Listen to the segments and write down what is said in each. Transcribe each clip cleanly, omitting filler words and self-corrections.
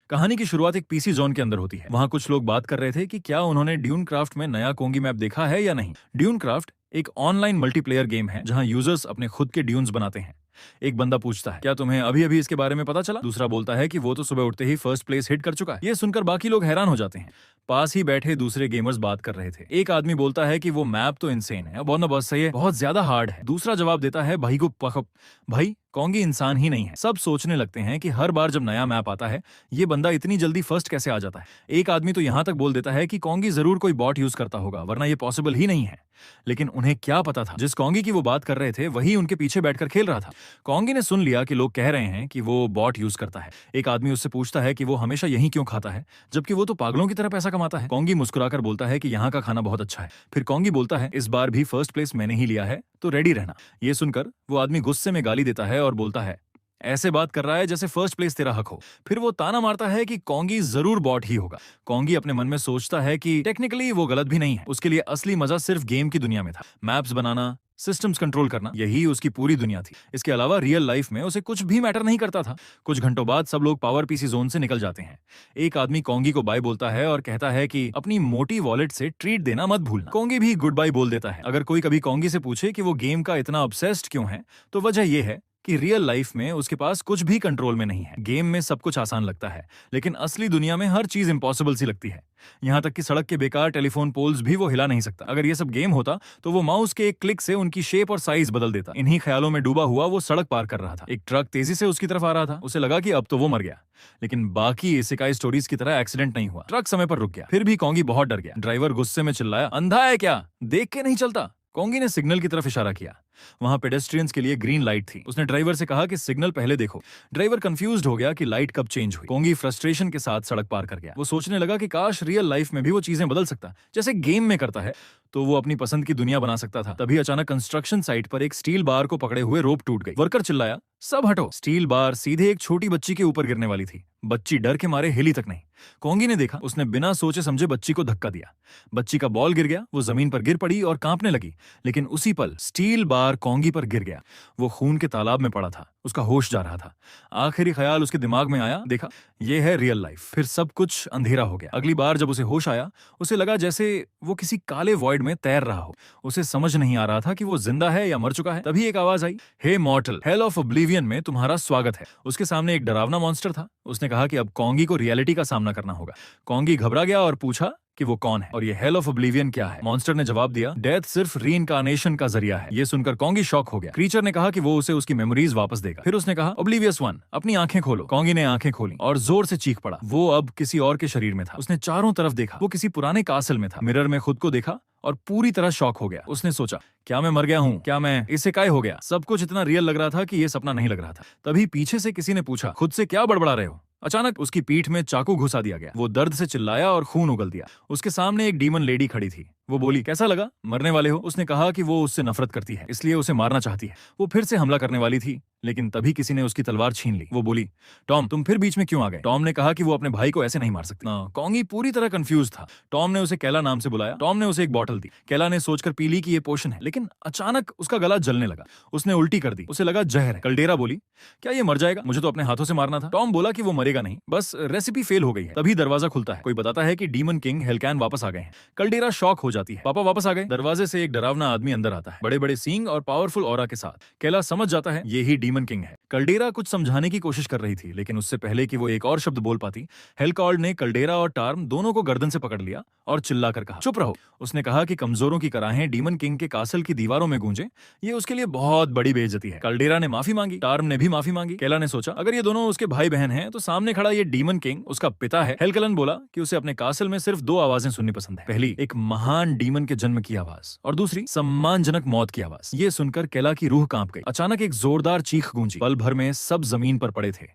कहानी की शुरुआत एक पीसी जोन के अंदर होती है। वहाँ कुछ लोग बात कर रहे थे कि क्या उन्होंने ड्यून क्राफ्ट में नया कोंगी मैप देखा है या नहीं। ड्यून क्राफ्ट एक ऑनलाइन मल्टीप्लेयर गेम है जहाँ यूजर्स अपने खुद के ड्यून्स बनाते हैं। एक बंदा पूछता है, क्या तुम्हें अभी अभी इसके बारे में पता चला? दूसरा बोलता है कि वो तो सुबह उठते ही फर्स्ट प्लेस हिट कर चुका है। ये सुनकर बाकी लोग हैरान हो जाते हैं। पास ही बैठे दूसरे गेमर्स बात कर रहे थे। एक आदमी बोलता है कि वो मैप तो इंसेन है, बहुत ना बस सही है, बहुत ज्यादा हार्ड है। दूसरा जवाब देता है, भाई को पकप भाई कोंगी इंसान ही नहीं है। सब सोचने लगते हैं कि हर बार जब नया मैप आता है ये बंदा इतनी जल्दी फर्स्ट कैसे आ जाता है। एक आदमी तो यहाँ तक बोल देता है कि कोंगी जरूर कोई बॉट यूज करता होगा, वरना ये पॉसिबल ही नहीं है। लेकिन उन्हें क्या पता था, जिस कोंगी की वो बात कर रहे थे वही उनके पीछे बैठकर खेल रहा था। कोंगी ने सुन लिया कि लोग कह रहे हैं कि वो बॉट यूज करता है। एक आदमी उससे पूछता है कि वो हमेशा यही क्यों खाता है, जबकि वो तो पागलों की तरह पैसा कमाता है। कोंगी मुस्कुराकर बोलता है कि यहाँ का खाना बहुत अच्छा है। फिर कोंगी बोलता है, इस बार भी फर्स्ट प्लेस मैंने ही लिया है, तो रेडी रहना। ये सुनकर वो आदमी गुस्से में गाली देता है और बोलता है, ऐसे बात कर रहा है जैसे फर्स्ट प्लेस तेरा हक हो। फिर वो ताना मारता है कि कोंगी जरूर बॉट ही होगा। कोंगी अपने मन में सोचता है कि टेक्निकली वो गलत भी नहीं है। उसके लिए असली मजा सिर्फ गेम की दुनिया में था। मैप्स बनाना, सिस्टम्स कंट्रोल करना, यही उसकी पूरी दुनिया थी। इसके अलावा रियल लाइफ में उसे कुछ भी मैटर नहीं करता था। कुछ घंटों बाद सब लोग पावर पीसी जोन से निकल जाते हैं। एक आदमी कोंगी को बाय बोलता है और कहता है कि अपनी मोटी वॉलेट से ट्रीट देना मत भूलना। कोंगी भी गुड बाय बोल देता है। अगर कोई कभी कोंगी से पूछे कि वो गेम का इतना ऑब्सेस्ड क्यों है, तो वजह यह है कि रियल लाइफ में उसके पास कुछ भी कंट्रोल में नहीं है। गेम में सब कुछ आसान लगता है, लेकिन असली दुनिया में हर चीज इंपॉसिबल सी लगती है। यहाँ तक कि सड़क के बेकार टेलीफोन पोल्स भी वो हिला नहीं सकता। अगर ये सब गेम होता तो वो माउस के एक क्लिक से उनकी शेप और साइज बदल देता। इन्हीं ख्यालों में डूबा हुआ वो सड़क पार कर रहा था। एक ट्रक तेजी से उसकी तरफ आ रहा था। उसे लगा कि अब तो वो मर गया, लेकिन बाकी इसेकाई स्टोरीज की तरह एक्सीडेंट नहीं हुआ। ट्रक समय पर रुक गया। फिर भी कोंगी बहुत डर गया। ड्राइवर गुस्से में चिल्लाया, अंधा है क्या, देख के नहीं चलता? कोंगी ने सिग्नल की तरफ इशारा किया। वहां पेडेस्ट्रियंस के लिए ग्रीन लाइट थी। उसने ड्राइवर से कहा कि सिग्नल पहले देखो। ड्राइवर कंफ्यूज्ड हो गया कि लाइट कब चेंज हुई। कोंगी फ्रस्ट्रेशन के साथ सड़क पार कर गया। वो सोचने लगा कि काश रियल लाइफ में भी वो चीजें बदल सकता, जैसे गेम में करता है, तो वो अपनी पसंद की दुनिया बना सकता था। तभी अचानक कंस्ट्रक्शन साइट पर एक स्टील बार को पकड़े हुए रोप टूट गई। वर्कर चिल्लाया, सब हटो। स्टील बार सीधे एक छोटी बच्ची के ऊपर गिरने वाली थी। बच्ची डर के मारे हिली तक नहीं। कोंगी ने देखा, उसने बिना सोचे समझे बच्ची को धक्का दिया। बच्ची का बॉल गिर गया। वो जमीन पर गिर पड़ी और कांपने लगी। लेकिन उसी पल स्टील बार कोंगी पर गिर गया। वो खून के तालाब में पड़ा था। उसका होश जा रहा था। आखिरी ख्याल उसके दिमाग में आया, देखा ये है रियल लाइफ। फिर सब कुछ अंधेरा हो गया। अगली बार जब उसे होश आया, उसे लगा जैसे वो किसी काले वॉइड में तैर रहा हो। उसे समझ नहीं आ रहा था कि वो जिंदा है या मर चुका है। तभी एक आवाज आई, हे मॉर्टल, हेल ऑफ ओब्लिवियन में तुम्हारा स्वागत है। उसके सामने एक डरावना मॉन्स्टर था। उसने कहा कि अब कोंगी को रियलिटी का सामना करना होगा। कोंगी घबरा गया और पूछा कि वो कौन है और ये हेल ऑफ ओब्लिवियन क्या है। मॉन्स्टर ने जवाब दिया, डेथ सिर्फ रीइंकार्नेशन का जरिया है। ये सुनकर कोंगी शॉक हो गया। क्रीचर ने कहा कि वो उसे उसकी मेमोरीज वापस देगा। फिर उसने कहा, ओब्लिवियस वन, अपनी आंखें खोलो। कोंगी ने आंखें खोली और जोर से चीख पड़ा। वो अब किसी और के शरीर में था। उसने चारों तरफ देखा। वो किसी पुराने कासल में था। मिरर में खुद को देखा और पूरी तरह शॉक हो गया। उसने सोचा, क्या मैं मर गया हूँ? क्या मैं इसेकाई हो गया? सब कुछ इतना रियल लग रहा था कि ये सपना नहीं लग रहा था। तभी पीछे से किसी ने पूछा, खुद से क्या बड़बड़ा रहे हो? अचानक उसकी पीठ में चाकू घुसा दिया गया। वो दर्द से चिल्लाया और खून उगल दिया। उसके सामने एक डीमन लेडी खड़ी थी। वो बोली, कैसा लगा? मरने वाले हो? उसने कहा कि वो उससे नफरत करती है, इसलिए उसे मारना चाहती है। वो फिर से हमला करने वाली थी, लेकिन तभी किसी ने उसकी तलवार छीन ली। वो बोली, टॉम, तुम फिर बीच में क्यों आ गए? टॉम ने कहा कि वो अपने भाई को ऐसे नहीं मार सकती। कोंगी पूरी तरह कंफ्यूज था। टॉम ने उसे कैला नाम से बुलाया। टॉम ने उसे एक बॉटल दी। कैला ने सोचकर पी ली कि ये पोशन है, लेकिन अचानक उसका गला जलने लगा। उसने उल्टी कर दी। उसे लगा जहर है। कल्डेरा बोली, क्या ये मर जाएगा? मुझे तो अपने हाथों से मारना था। टॉम बोला कि वो मरेगा नहीं, बस रेसिपी फेल हो गई है। तभी दरवाजा खुलता है। कोई बताता है कि डीमन किंग हेलकैन वापस आ गए हैं। कल्डेरा शॉक हो जाती है, पापा वापस आ गए। दरवाजे से एक डरावना आदमी अंदर आता है, बड़े बड़े सींग और पावरफुल ऑरा के साथ। कैला समझ जाता है ये ही डीमन किंग है। कल्डेरा कुछ समझाने की कोशिश कर रही थी, लेकिन उससे पहले कि वो एक और शब्द बोल पाती, हेलकॉर्ड ने कल्डेरा और टार्म दोनों को गर्दन से पकड़ लिया और चिल्लाकर कहा, चुप रहो। उसने कहा कि कमजोरों की कराहें डीमन किंग के कासल की दीवारों में गूंजे, ये उसके लिए बहुत बड़ी बेइज्जती है। कल्डेरा ने माफी मांगी, टार्म ने भी माफी मांगी। कैला ने सोचा, अगर ये दोनों उसके भाई बहन हैं, तो सामने खड़ा ये डीमन किंग उसका पिता है। हेलकलन बोला कि उसे अपने कासल में सिर्फ दो आवाजें सुननी पसंद है। पहली, एक महान डीमन के जन्म की आवाज, और दूसरी, सम्मानजनक मौत की आवाज। ये सुनकर कैला की रूह कांप गई। अचानक एक जोरदार चीख गूंजी। पल भर में सब जमीन पर पड़े थे।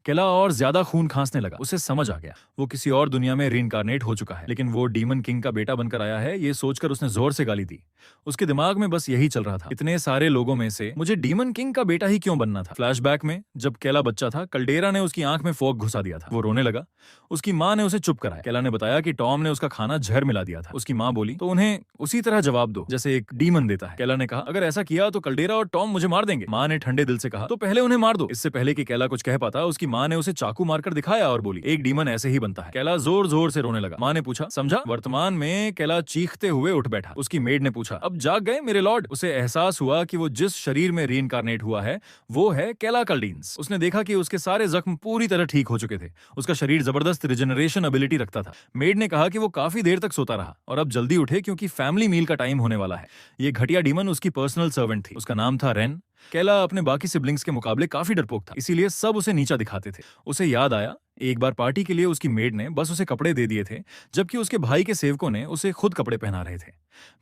कैला और ज्यादा खून खांसने लगा। उसे समझ आ गया वो किसी और दुनिया में रीइंकार्नेट हो चुका है, लेकिन वो डीमन डीमन किंग का बेटा बनकर आया है, ये सोचकर उसने जोर से गाली दी। उसके दिमाग में बस यही चल रहा था, इतने सारे लोगों में से मुझे डीमन किंग का बेटा ही क्यों बनना था। फ्लैशबैक में जब केला बच्चा था, कल्डेरा ने उसकी आंख में फोक घुसा दिया था। वो रोने लगा। उसकी माँ ने उसे चुप कराया। केला ने बताया कि टॉम ने उसका खाना जहर मिला दिया था। उसकी माँ बोली, तो उन्हें उसी तरह जवाब दो जैसे एक डीमन देता है। केला ने कहा, अगर ऐसा किया तो कल्डेरा और टॉम मुझे मार देंगे। माँ ने ठंडे दिल से कहा, तो पहले उन्हें मार दो। इससे पहले कि केला कुछ कह पाता, उसकी माँ ने उसे चाकू मारकर दिखाया और बोली, एक डीमन ऐसे ही बनता है। केला जोर जोर से रोने लगा। माँ ने पूछा, समझा? वर्तमान में केला चीखते हुए उठ बैठा। उसकी मेड ने पूछा, अब जाग गए मेरे लॉर्ड? उसे एहसास हुआ कि वो जिस शरीर में रीइंकार्नेट हुआ है वो है केला कल्डीन्स। उसने देखा कि उसके सारे जख्म पूरी तरह ठीक हो चुके थे। उसका शरीर जबरदस्त रिजेनरेशन एबिलिटी रखता था। मेड ने कहा कि वो काफी देर तक सोता रहा और अब जल्दी उठे क्योंकि फैमिली मील का टाइम होने वाला है। ये घटिया डीमन उसकी पर्सनल सर्वेंट थी। उसका नाम था रेन। केला अपने बाकी सिबलिंग्स के मुकाबले काफी डरपोक था, इसीलिए सब उसे नीचा दिखाते थे। उसे याद आया, एक बार पार्टी के लिए उसकी मेड ने बस उसे कपड़े दे दिए थे, जबकि उसके भाई के सेवकों ने उसे खुद कपड़े पहना रहे थे।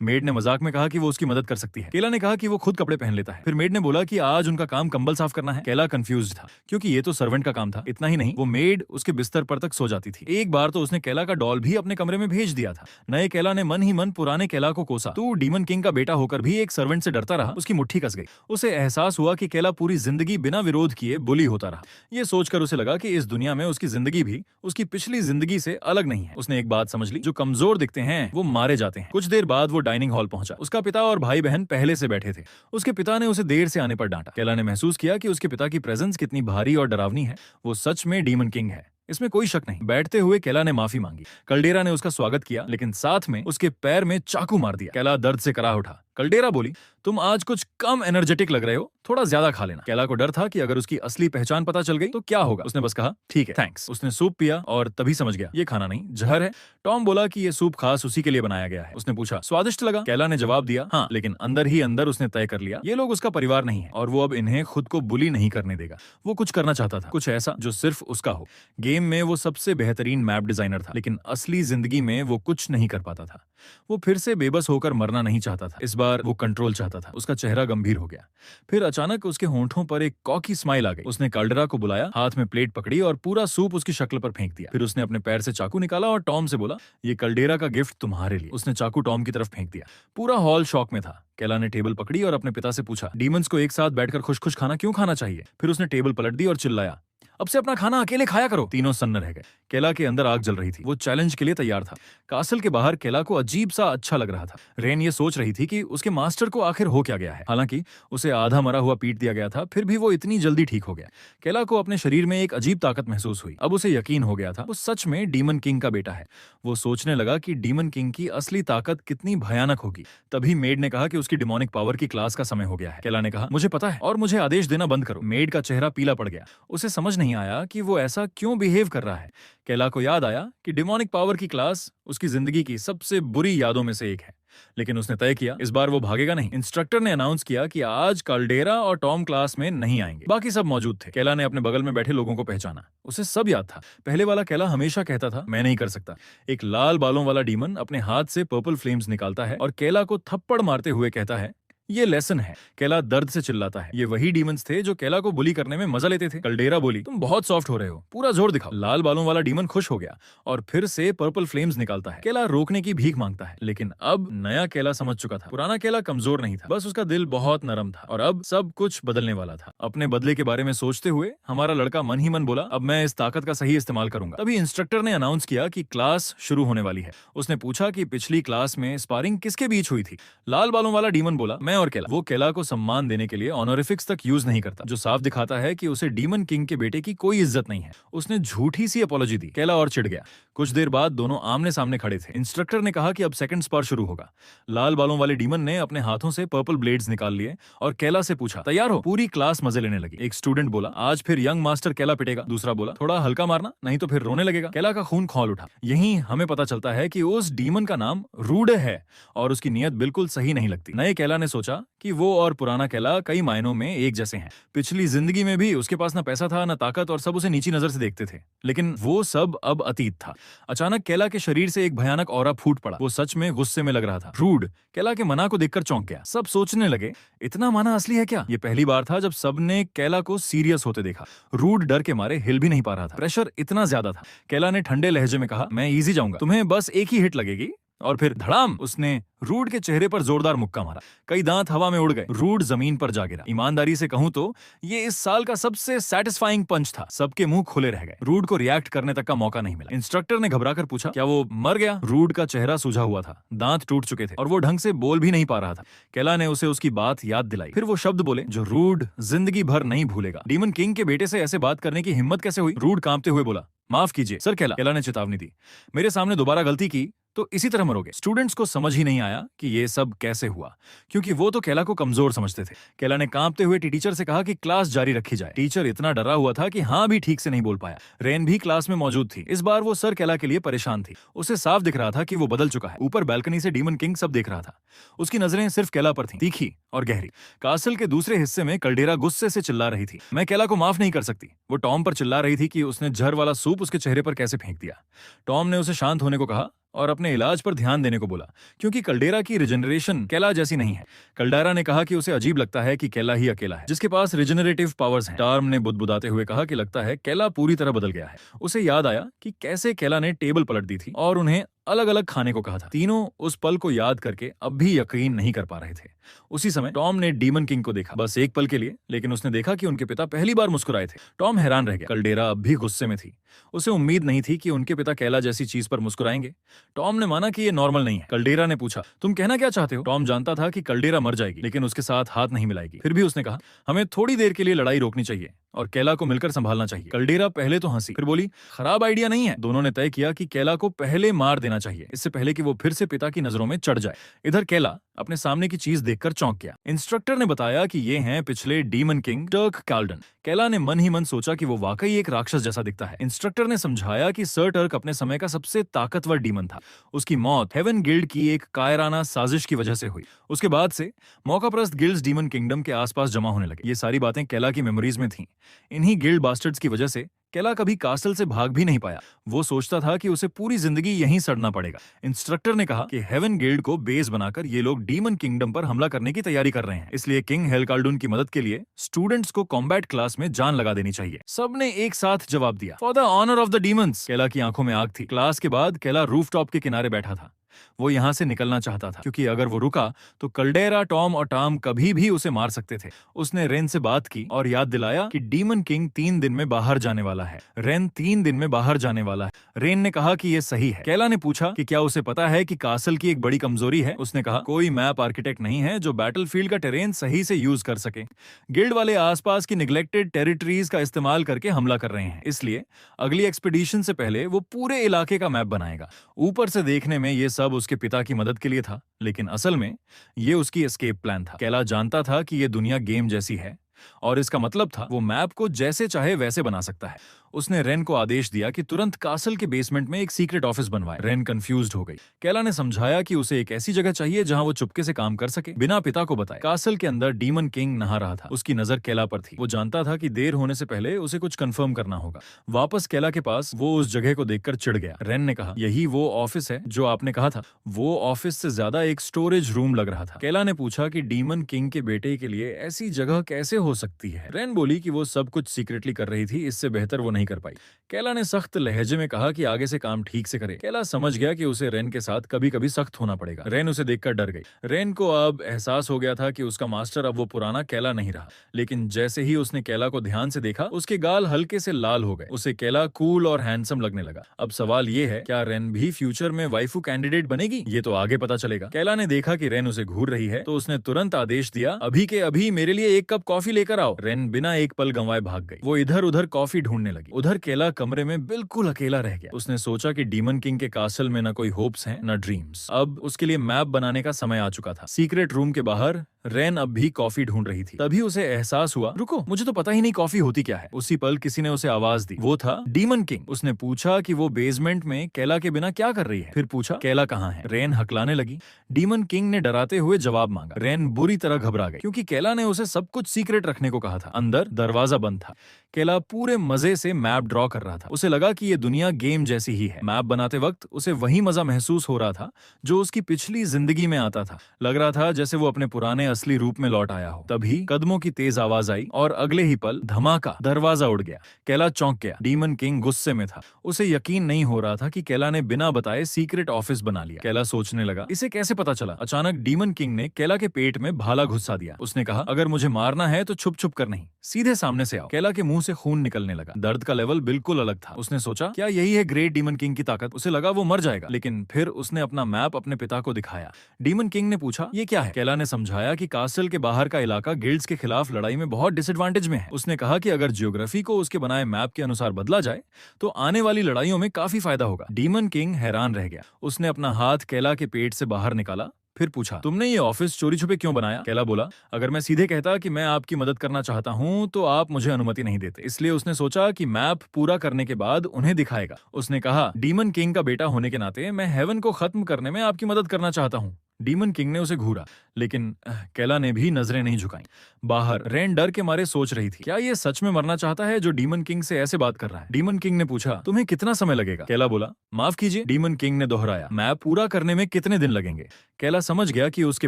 मेड ने मजाक में कहा कि वो उसकी मदद कर सकती है। केला ने कहा कि वो खुद कपड़े पहन लेता है। फिर मेड ने बोला कि आज उनका काम कंबल साफ करना है। केला कंफ्यूज्ड था क्योंकि ये तो सर्वेंट का काम था। इतना ही नहीं, वो मेड उसके बिस्तर पर तक सो जाती थी। एक बार तो उसने केला का डॉल भी अपने कमरे में भेज दिया था। नए केला ने मन ही मन पुराने केला को कोसा। तू डीमन किंग का बेटा होकर भी एक सर्वेंट से डरता रहा। उसकी मुट्ठी कस गई। उसे एहसास हुआ कि केला पूरी जिंदगी बिना विरोध किए बुली होता रहा। ये सोचकर उसे लगा कि इस दुनिया में उसकी जिंदगी भी उसकी पिछली जिंदगी से अलग नहीं है। उसने एक बात समझ ली, जो कमजोर दिखते हैं वो मारे जाते हैं। कुछ देर बाद वो डाइनिंग हॉल पहुंचा। उसका पिता और भाई बहन पहले से बैठे थे। उसके पिता ने उसे देर से आने पर डांटा। केला ने महसूस किया कि उसके पिता की प्रेजेंस कितनी भारी और डरावनी है। वो सच में डीमन किंग है, इसमें कोई शक नहीं। बैठते हुए केला ने माफी मांगी। कल्डेरा ने उसका स्वागत किया, लेकिन साथ में उसके पैर में चाकू मार दिया। केला दर्द से करा उठा। कल्डेरा बोली, तुम आज कुछ कम एनर्जेटिक लग रहे हो, थोड़ा ज्यादा खा लेना। केला को डर था कि अगर उसकी असली पहचान पता चल गई तो क्या होगा। उसने बस कहा, ठीक है, थैंक्स। उसने सूप पिया और तभी समझ गया ये खाना नहीं, जहर है। टॉम बोला कि ये सूप खास उसी के लिए बनाया गया है। उसने पूछा, स्वादिष्ट लगा? केला ने जवाब दिया, हाँ, लेकिन अंदर ही अंदर उसने तय कर लिया ये लोग उसका परिवार नहीं है और वो अब इन्हें खुद को बुली नहीं करने देगा। वो कुछ करना चाहता था, कुछ ऐसा जो सिर्फ उसका हो। गेम में वो सबसे बेहतरीन मैप डिजाइनर था, लेकिन असली जिंदगी में वो कुछ नहीं कर पाता था। वो फिर से बेबस होकर मरना नहीं चाहता था। इस बार वो कंट्रोल चाहता था। उसका चेहरा गंभीर हो गया। फिर अचानक उसके होंठों पर एक कॉकी स्माइल आ गई। उसने कल्डेरा को बुलाया, हाथ में प्लेट पकड़ी और पूरा सूप उसकी शक्ल पर फेंक दिया। फिर उसने अपने पैर से चाकू निकाला और टॉम से बोला, ये कल्डेरा का गिफ्ट तुम्हारे लिए। उसने चाकू टॉम की तरफ फेंक दिया। पूरा हॉल शॉक में था। केला ने टेबल पकड़ी और अपने पिता से पूछा, डीमंस को एक साथ बैठकर खुश खुश खाना क्यों खाना चाहिए? फिर उसने टेबल पलट दी और चिल्लाया, अब से अपना खाना अकेले खाया करो। तीनों सन्न रह गए। केला के अंदर आग जल रही थी। वो चैलेंज के लिए तैयार था। कासल के बाहर केला को अजीब सा अच्छा लग रहा था। रेन ये सोच रही थी कि उसके मास्टर को आखिर हो क्या गया है। हालांकि उसे आधा मरा हुआ पीट दिया गया था, फिर भी वो इतनी जल्दी ठीक हो गया। केला को अपने शरीर में एक अजीब ताकत महसूस हुई। अब उसे यकीन हो गया था वो सच में डीमन किंग का बेटा है। वो सोचने लगा कि डीमन किंग की असली ताकत कितनी भयानक होगी। तभी मेड ने कहा कि उसकी डिमोनिक पावर की क्लास का समय हो गया है। केला ने कहा, मुझे पता है और मुझे आदेश देना बंद करो। मेड का चेहरा पीला पड़ गया। उसे समझ नहीं आया कि वो ऐसा क्यों बिहेव कर रहा है। केला को याद आया कि डिमोनिक पावर की क्लास उसकी जिंदगी की सबसे बुरी यादों में से एक है, लेकिन उसने तय किया इस बार वो भागेगा नहीं। इंस्ट्रक्टर ने अनाउंस किया कि आज कल्डेरा और टॉम क्लास में नहीं आएंगे। बाकी सब मौजूद थे। केला ने अपने बगल में बैठे लोगों को पहचाना। उसे सब याद था। पहले वाला केला हमेशा कहता था, मैं नहीं कर सकता। एक लाल बालों वाला डीमन अपने हाथ से पर्पल फ्लेम्स निकालता है और केला को थप्पड़ मारते हुए कहता है, ये लेसन है। केला दर्द से चिल्लाता है। ये वही डीमंस थे जो केला को बुली करने में मजा लेते थे। कल्डेरा बोली, तुम बहुत सॉफ्ट हो रहे हो, पूरा जोर दिखाओ। लाल बालों वाला डीमन खुश हो गया और फिर से पर्पल फ्लेम्स निकालता है। केला रोकने की भीख मांगता है, लेकिन अब नया केला समझ चुका था। पुराना केला कमजोर नहीं था, बस उसका दिल बहुत नरम था और अब सब कुछ बदलने वाला था। अपने बदले के बारे में सोचते हुए हमारा लड़का मन ही मन बोला, अब मैं इस ताकत का सही इस्तेमाल करूंगा। तभी इंस्ट्रक्टर ने अनाउंस किया कि क्लास शुरू होने वाली है। उसने पूछा कि पिछली क्लास में स्पारिंग किसके बीच हुई थी। लाल बालों वाला डीमन बोला, मैं और केला। वो केला को सम्मान देने के लिए ऑनोरिफिक्स तक यूज नहीं करता, जो साफ दिखाता है कि उसे डीमन किंग के बेटे की कोई इज्जत नहीं है। उसने झूठी सी अपॉलॉजी दी। केला और चिढ़ गया। कुछ देर बाद दोनों आमने सामने खड़े थे। इंस्ट्रक्टर ने कहा कि अब सेकंड स्पार शुरू होगा। लाल बालों वाले डीमन ने अपने हाथों से पर्पल ब्लेड्स निकाल लिए और केला से पूछा, तैयार हो? पूरी क्लास मजे लेने लगी। एक स्टूडेंट बोला, आज फिर यंग मास्टर केला पिटेगा। दूसरा बोला, थोड़ा हल्का मारना, नहीं तो फिर रोने लगेगा। केला का खून खौल उठा। यहीं हमें पता चलता है कि उस डीमन का नाम रूडे है और उसकी नीयत बिल्कुल सही नहीं लगती। नए केला ने सोचा कि वो और पुराना केला कई मायनों में एक जैसे हैं। पिछली जिंदगी में भी उसके पास ना पैसा था ना ताकत और सब उसे नीची नजर से देखते थे, लेकिन वो सब अब अतीत था। अचानक केला के शरीर से एक भयानक ऑरा फूट पड़ा। वो सच में गुस्से में लग रहा था। रूड केला के मना को देखकर चौंक गया। सब सोचने लगे, इतना माना असली है क्या? ये पहली बार था जब सबने केला को सीरियस होते देखा। रूड डर के मारे हिल भी नहीं पा रहा था, प्रेशर इतना ज्यादा था। केला ने ठंडे लहजे में कहा, मैं इजी जाऊंगा, तुम्हें बस एक ही हिट लगेगी। और फिर धड़ाम, उसने रूड के चेहरे पर जोरदार मुक्का मारा। कई दांत हवा में उड़ गए। रूड जमीन पर जा गिरा। ईमानदारी से कहूं तो ये इस साल का सबसे सैटिस्फाइंग पंच था। सबके मुंह खुले रह गए। रूड को रिएक्ट करने तक का मौका नहीं मिला। इंस्ट्रक्टर ने घबराकर पूछा, क्या वो मर गया? रूड का चेहरा सूझा हुआ था, दांत टूट चुके थे और वो ढंग से बोल भी नहीं पा रहा था। केला ने उसे उसकी बात याद दिलाई। फिर वो शब्द बोले जो रूड जिंदगी भर नहीं भूलेगा। डीमन किंग के बेटे से ऐसे बात करने की हिम्मत कैसे हुई? रूड कांपते हुए बोला, माफ कीजिए सर केला। केला ने चेतावनी दी, मेरे सामने दोबारा गलती की तो इसी तरह मरोगे। स्टूडेंट्स को समझ ही नहीं आया कि ये सब कैसे हुआ, क्योंकि वो तो केला को कमजोर समझते थे। केला ने कांपते हुए टीचर से कहा कि क्लास जारी रखी जाए। टीचर इतना डरा हुआ था कि हाँ भी ठीक से नहीं बोल पाया। रेन भी क्लास में मौजूद थी। इस बार वो सर केला के लिए परेशान थी। उसे साफ दिख रहा था कि वो बदल चुका है। ऊपर बैल्कनी से डीमन किंग सब देख रहा था। उसकी नजरें सिर्फ केला पर थीं, तीखी और गहरी। कासल के दूसरे हिस्से में कल्डेरा गुस्से से चिल्ला रही थी, मैं केला को माफ नहीं कर सकती। वो टॉम पर चिल्ला रही थी कि उसने जहर वाला सूप उसके चेहरे पर कैसे फेंक दिया। टॉम ने उसे शांत होने को कहा और अपने इलाज पर ध्यान देने को बोला, क्योंकि कल्डेरा की रिजेनरेशन केला जैसी नहीं है। कल्डेरा ने कहा कि उसे अजीब लगता है कि केला ही अकेला है जिसके पास रिजेनरेटिव पावर्स हैं। टॉम ने बुदबुदाते हुए कहा कि लगता है केला पूरी तरह बदल गया है। उसे याद आया कि कैसे केला ने टेबल पलट दी थी और उन्हें अलग अलग खाने को कहा था। तीनों उस पल को याद करके अब भी यकीन नहीं कर पा रहे थे। उसी समय टॉम ने डीमन किंग को देखा, बस एक पल के लिए, लेकिन उसने देखा कि उनके पिता पहली बार मुस्कुराए थे। टॉम हैरान रह गया। कल्डेरा अब भी गुस्से में थी। उसे उम्मीद नहीं थी कि उनके पिता केला जैसी चीज पर मुस्कुराएंगे। टॉम ने माना कि ये नॉर्मल नहीं है। कल्डेरा ने पूछा, तुम कहना क्या चाहते हो? टॉम जानता था कि कल्डेरा मर जाएगी, लेकिन उसके साथ हाथ नहीं मिलाएगी। फिर भी उसने कहा, हमें थोड़ी देर के लिए लड़ाई रोकनी चाहिए और केला को मिलकर संभालना चाहिए। कल्डेरा पहले तो हंसी, फिर बोली, खराब आइडिया नहीं है। दोनों ने तय किया कि केला को पहले मार देना चाहिए, इससे पहले कि वो फिर से पिता की नजरों में चढ़ जाए। इधर केला अपने सामने की चीज देखकर चौंक गया। इंस्ट्रक्टर ने बताया कि ये हैं पिछले डीमन किंग टर्क काल्डन। केला ने मन ही मन सोचा कि वो वाकई एक राक्षस जैसा दिखता है। इंस्ट्रक्टर ने समझाया कि सर टर्क अपने समय का सबसे ताकतवर डीमन था। उसकी मौत हेवन गिल्ड की एक कायराना साजिश की वजह से हुई। उसके बाद से मौकाप्रस्त गिल्ड्स डीमन किंगडम के आसपास जमा होने लगे। ये सारी बातें केला की मेमोरीज में थीं। इन्हीं गिल्ड बास्टर्ड्स की वजह से केला कभी कासल से भाग भी नहीं पाया। वो सोचता था कि उसे पूरी जिंदगी यहीं सड़ना पड़ेगा। इंस्ट्रक्टर ने कहा कि हेवन गिल्ड को बेस बनाकर ये लोग डीमन किंगडम पर हमला करने की तैयारी कर रहे हैं, इसलिए किंग हेलकाल्डून की मदद के लिए स्टूडेंट्स को कॉम्बैट क्लास में जान लगा देनी चाहिए। सबने एक साथ जवाब दिया, for the honour of the demons. केला की आंखों में आग थी। क्लास के बाद केला रूफटॉप के किनारे बैठा था। वो यहां से निकलना चाहता था, क्योंकि अगर वो रुका तो कल्डेरा, टॉम और टॉम कभी भी उसे मार सकते थे। उसने रेन से बात की और याद दिलाया कि डीमन किंग 3 दिन में बाहर जाने वाला है। रेन 3 दिन में बाहर जाने वाला है। रेन ने कहा कि ये सही है। केला ने पूछा कि क्या उसे पता है कि कासल की एक बड़ी कमजोरी है। उसने कहा, कोई मैप आर्किटेक्ट नहीं है जो बैटलफील्ड का टेरेन सही से यूज कर सके। गिल्ड वाले आसपास की निग्लेक्टेड टेरिटरीज का इस्तेमाल करके हमला कर रहे हैं, इसलिए अगली एक्सपीडिशन से पहले वो पूरे इलाके का मैप बनाएगा। ऊपर से देखने में ये सब उसके पिता की मदद के लिए था, लेकिन असल में ये उसकी एस्केप प्लान था। केला जानता था कि ये दुनिया गेम जैसी है और इसका मतलब था वो मैप को जैसे चाहे वैसे बना सकता है। उसने रेन को आदेश दिया कि तुरंत कासल के बेसमेंट में एक सीक्रेट ऑफिस बनवाए। रेन कंफ्यूज्ड हो गई। केला ने समझाया कि उसे एक ऐसी जगह चाहिए जहां वो चुपके से काम कर सके, बिना पिता को बताए। कासल के अंदर डीमन किंग नहा रहा था। उसकी नजर केला पर थी। वो जानता था कि देर होने से पहले उसे कुछ कंफर्म करना होगा। वापस केला के पास वो उस जगह को देखकर चिढ़ गया। रेन ने कहा, यही वो ऑफिस है जो आपने कहा था? वो ऑफिस से ज्यादा एक स्टोरेज रूम लग रहा था। केला ने पूछा कि डीमन किंग के बेटे के लिए ऐसी जगह कैसे हो सकती है। रेन बोली कि वो सब कुछ सीक्रेटली कर रही थी, इससे बेहतर वो नहीं कर पाई। केला ने सख्त लहजे में कहा कि आगे से काम ठीक से करे। केला समझ गया कि उसे रेन के साथ कभी कभी सख्त होना पड़ेगा। रेन उसे देखकर डर गई। रेन को अब एहसास हो गया था कि उसका मास्टर अब वो पुराना केला नहीं रहा। लेकिन जैसे ही उसने केला को ध्यान से देखा, उसके गाल हल्के से लाल हो गए। उसे केला कूल और हैंडसम लगने लगा। अब सवाल ये है, क्या रेन भी फ्यूचर में वाइफू कैंडिडेट बनेगी? ये तो आगे पता चलेगा। केला ने देखा कि रेन उसे घूर रही है, तो उसने तुरंत आदेश दिया, अभी के अभी मेरे लिए 1 कप कॉफी लेकर आओ। रेन बिना एक पल गंवाए भाग गई। वो इधर उधर कॉफी ढूंढने लगी। उधर केला कमरे में बिल्कुल अकेला रह गया। उसने सोचा कि डीमन किंग के कासल में न कोई होप्स हैं न ड्रीम्स। अब उसके लिए मैप बनाने का समय आ चुका था। सीक्रेट रूम के बाहर रेन अब भी कॉफी ढूंढ रही थी। तभी उसे एहसास हुआ, रुको, मुझे तो पता ही नहीं कॉफी होती क्या है। उसी पल किसी ने उसे आवाज दी। वो था डीमन किंग। उसने पूछा कि वो बेसमेंट में केला के बिना क्या कर रही है। फिर पूछा, केला कहाँ है? रेन हकलाने लगी। डीमन किंग ने डराते हुए जवाब मांगा। रेन बुरी तरह घबरा गई, क्योंकि केला ने उसे सब कुछ सीक्रेट सीक्रेट रखने को कहा था। अंदर दरवाजा बंद था। केला पूरे मजे से मैप ड्रॉ कर रहा था। उसे लगा कि ये दुनिया गेम जैसी ही है। मैप बनाते वक्त उसे वही मजा महसूस हो रहा था जो उसकी पिछली जिंदगी में आता था। लग रहा था जैसे वो अपने पुराने असली रूप में लौट आया हो। तभी कदमों की तेज आवाज आई और अगले ही पल धमाका, दरवाजा उड़ गया। केला चौंक गया। डीमन किंग गुस्से में था। उसे यकीन नहीं हो रहा था कि केला ने बिना बताए सीक्रेट ऑफिस बना लिया। केला सोचने लगा, इसे कैसे पता चला? अचानक डीमन किंग ने केला के पेट में भाला घुसा दिया। उसने कहा, अगर मुझे मारना है तो छुप छुप कर नहीं, सीधे सामने से आओ। केला के मुंह से खून निकलने लगा। दर्द का लेवल बिल्कुल अलग था। उसने सोचा, क्या यही है ग्रेट डीमन किंग की ताकत? उसे लगा वो मर जाएगा, लेकिन फिर उसने अपना मैप अपने पिता को दिखाया। डीमन किंग ने पूछा, ये क्या है? केला ने समझाया कि कास्टल के बाहर का इलाका गिल्ड्स के खिलाफ लड़ाई में बहुत डिसएडवांटेज में है। उसने कहा कि अगर ज्योग्राफी को उसके बनाए मैप के अनुसार बदला जाए तो आने वाली लड़ाइयों में काफी फायदा होगा। डीमन किंग हैरान रह गया। उसने अपना हाथ केला के पेट से बाहर निकाला, फिर पूछा, तुमने ये ऑफिस चोरी छुपे क्यों बनाया? केला बोला, अगर मैं सीधे कहता कि मैं आपकी मदद करना चाहता हूँ तो आप मुझे अनुमति नहीं देते, इसलिए उसने सोचा कि मैप पूरा करने के बाद उन्हें दिखाएगा। उसने कहा, डीमन किंग का बेटा होने के नाते मैं हेवन को खत्म करने में आपकी मदद करना चाहता हूँ। डीमन किंग ने उसे घूरा, लेकिन केला ने भी नजरें नहीं झुकाई। बाहर रेन डर के मारे सोच रही थी, क्या ये सच में मरना चाहता है जो डीमन किंग से ऐसे बात कर रहा है? डीमन किंग ने पूछा, तुम्हें कितना समय लगेगा? केला बोला, माफ कीजिए। डीमन किंग ने दोहराया, मैप पूरा करने में कितने दिन लगेंगे? केला समझ गया कि उसके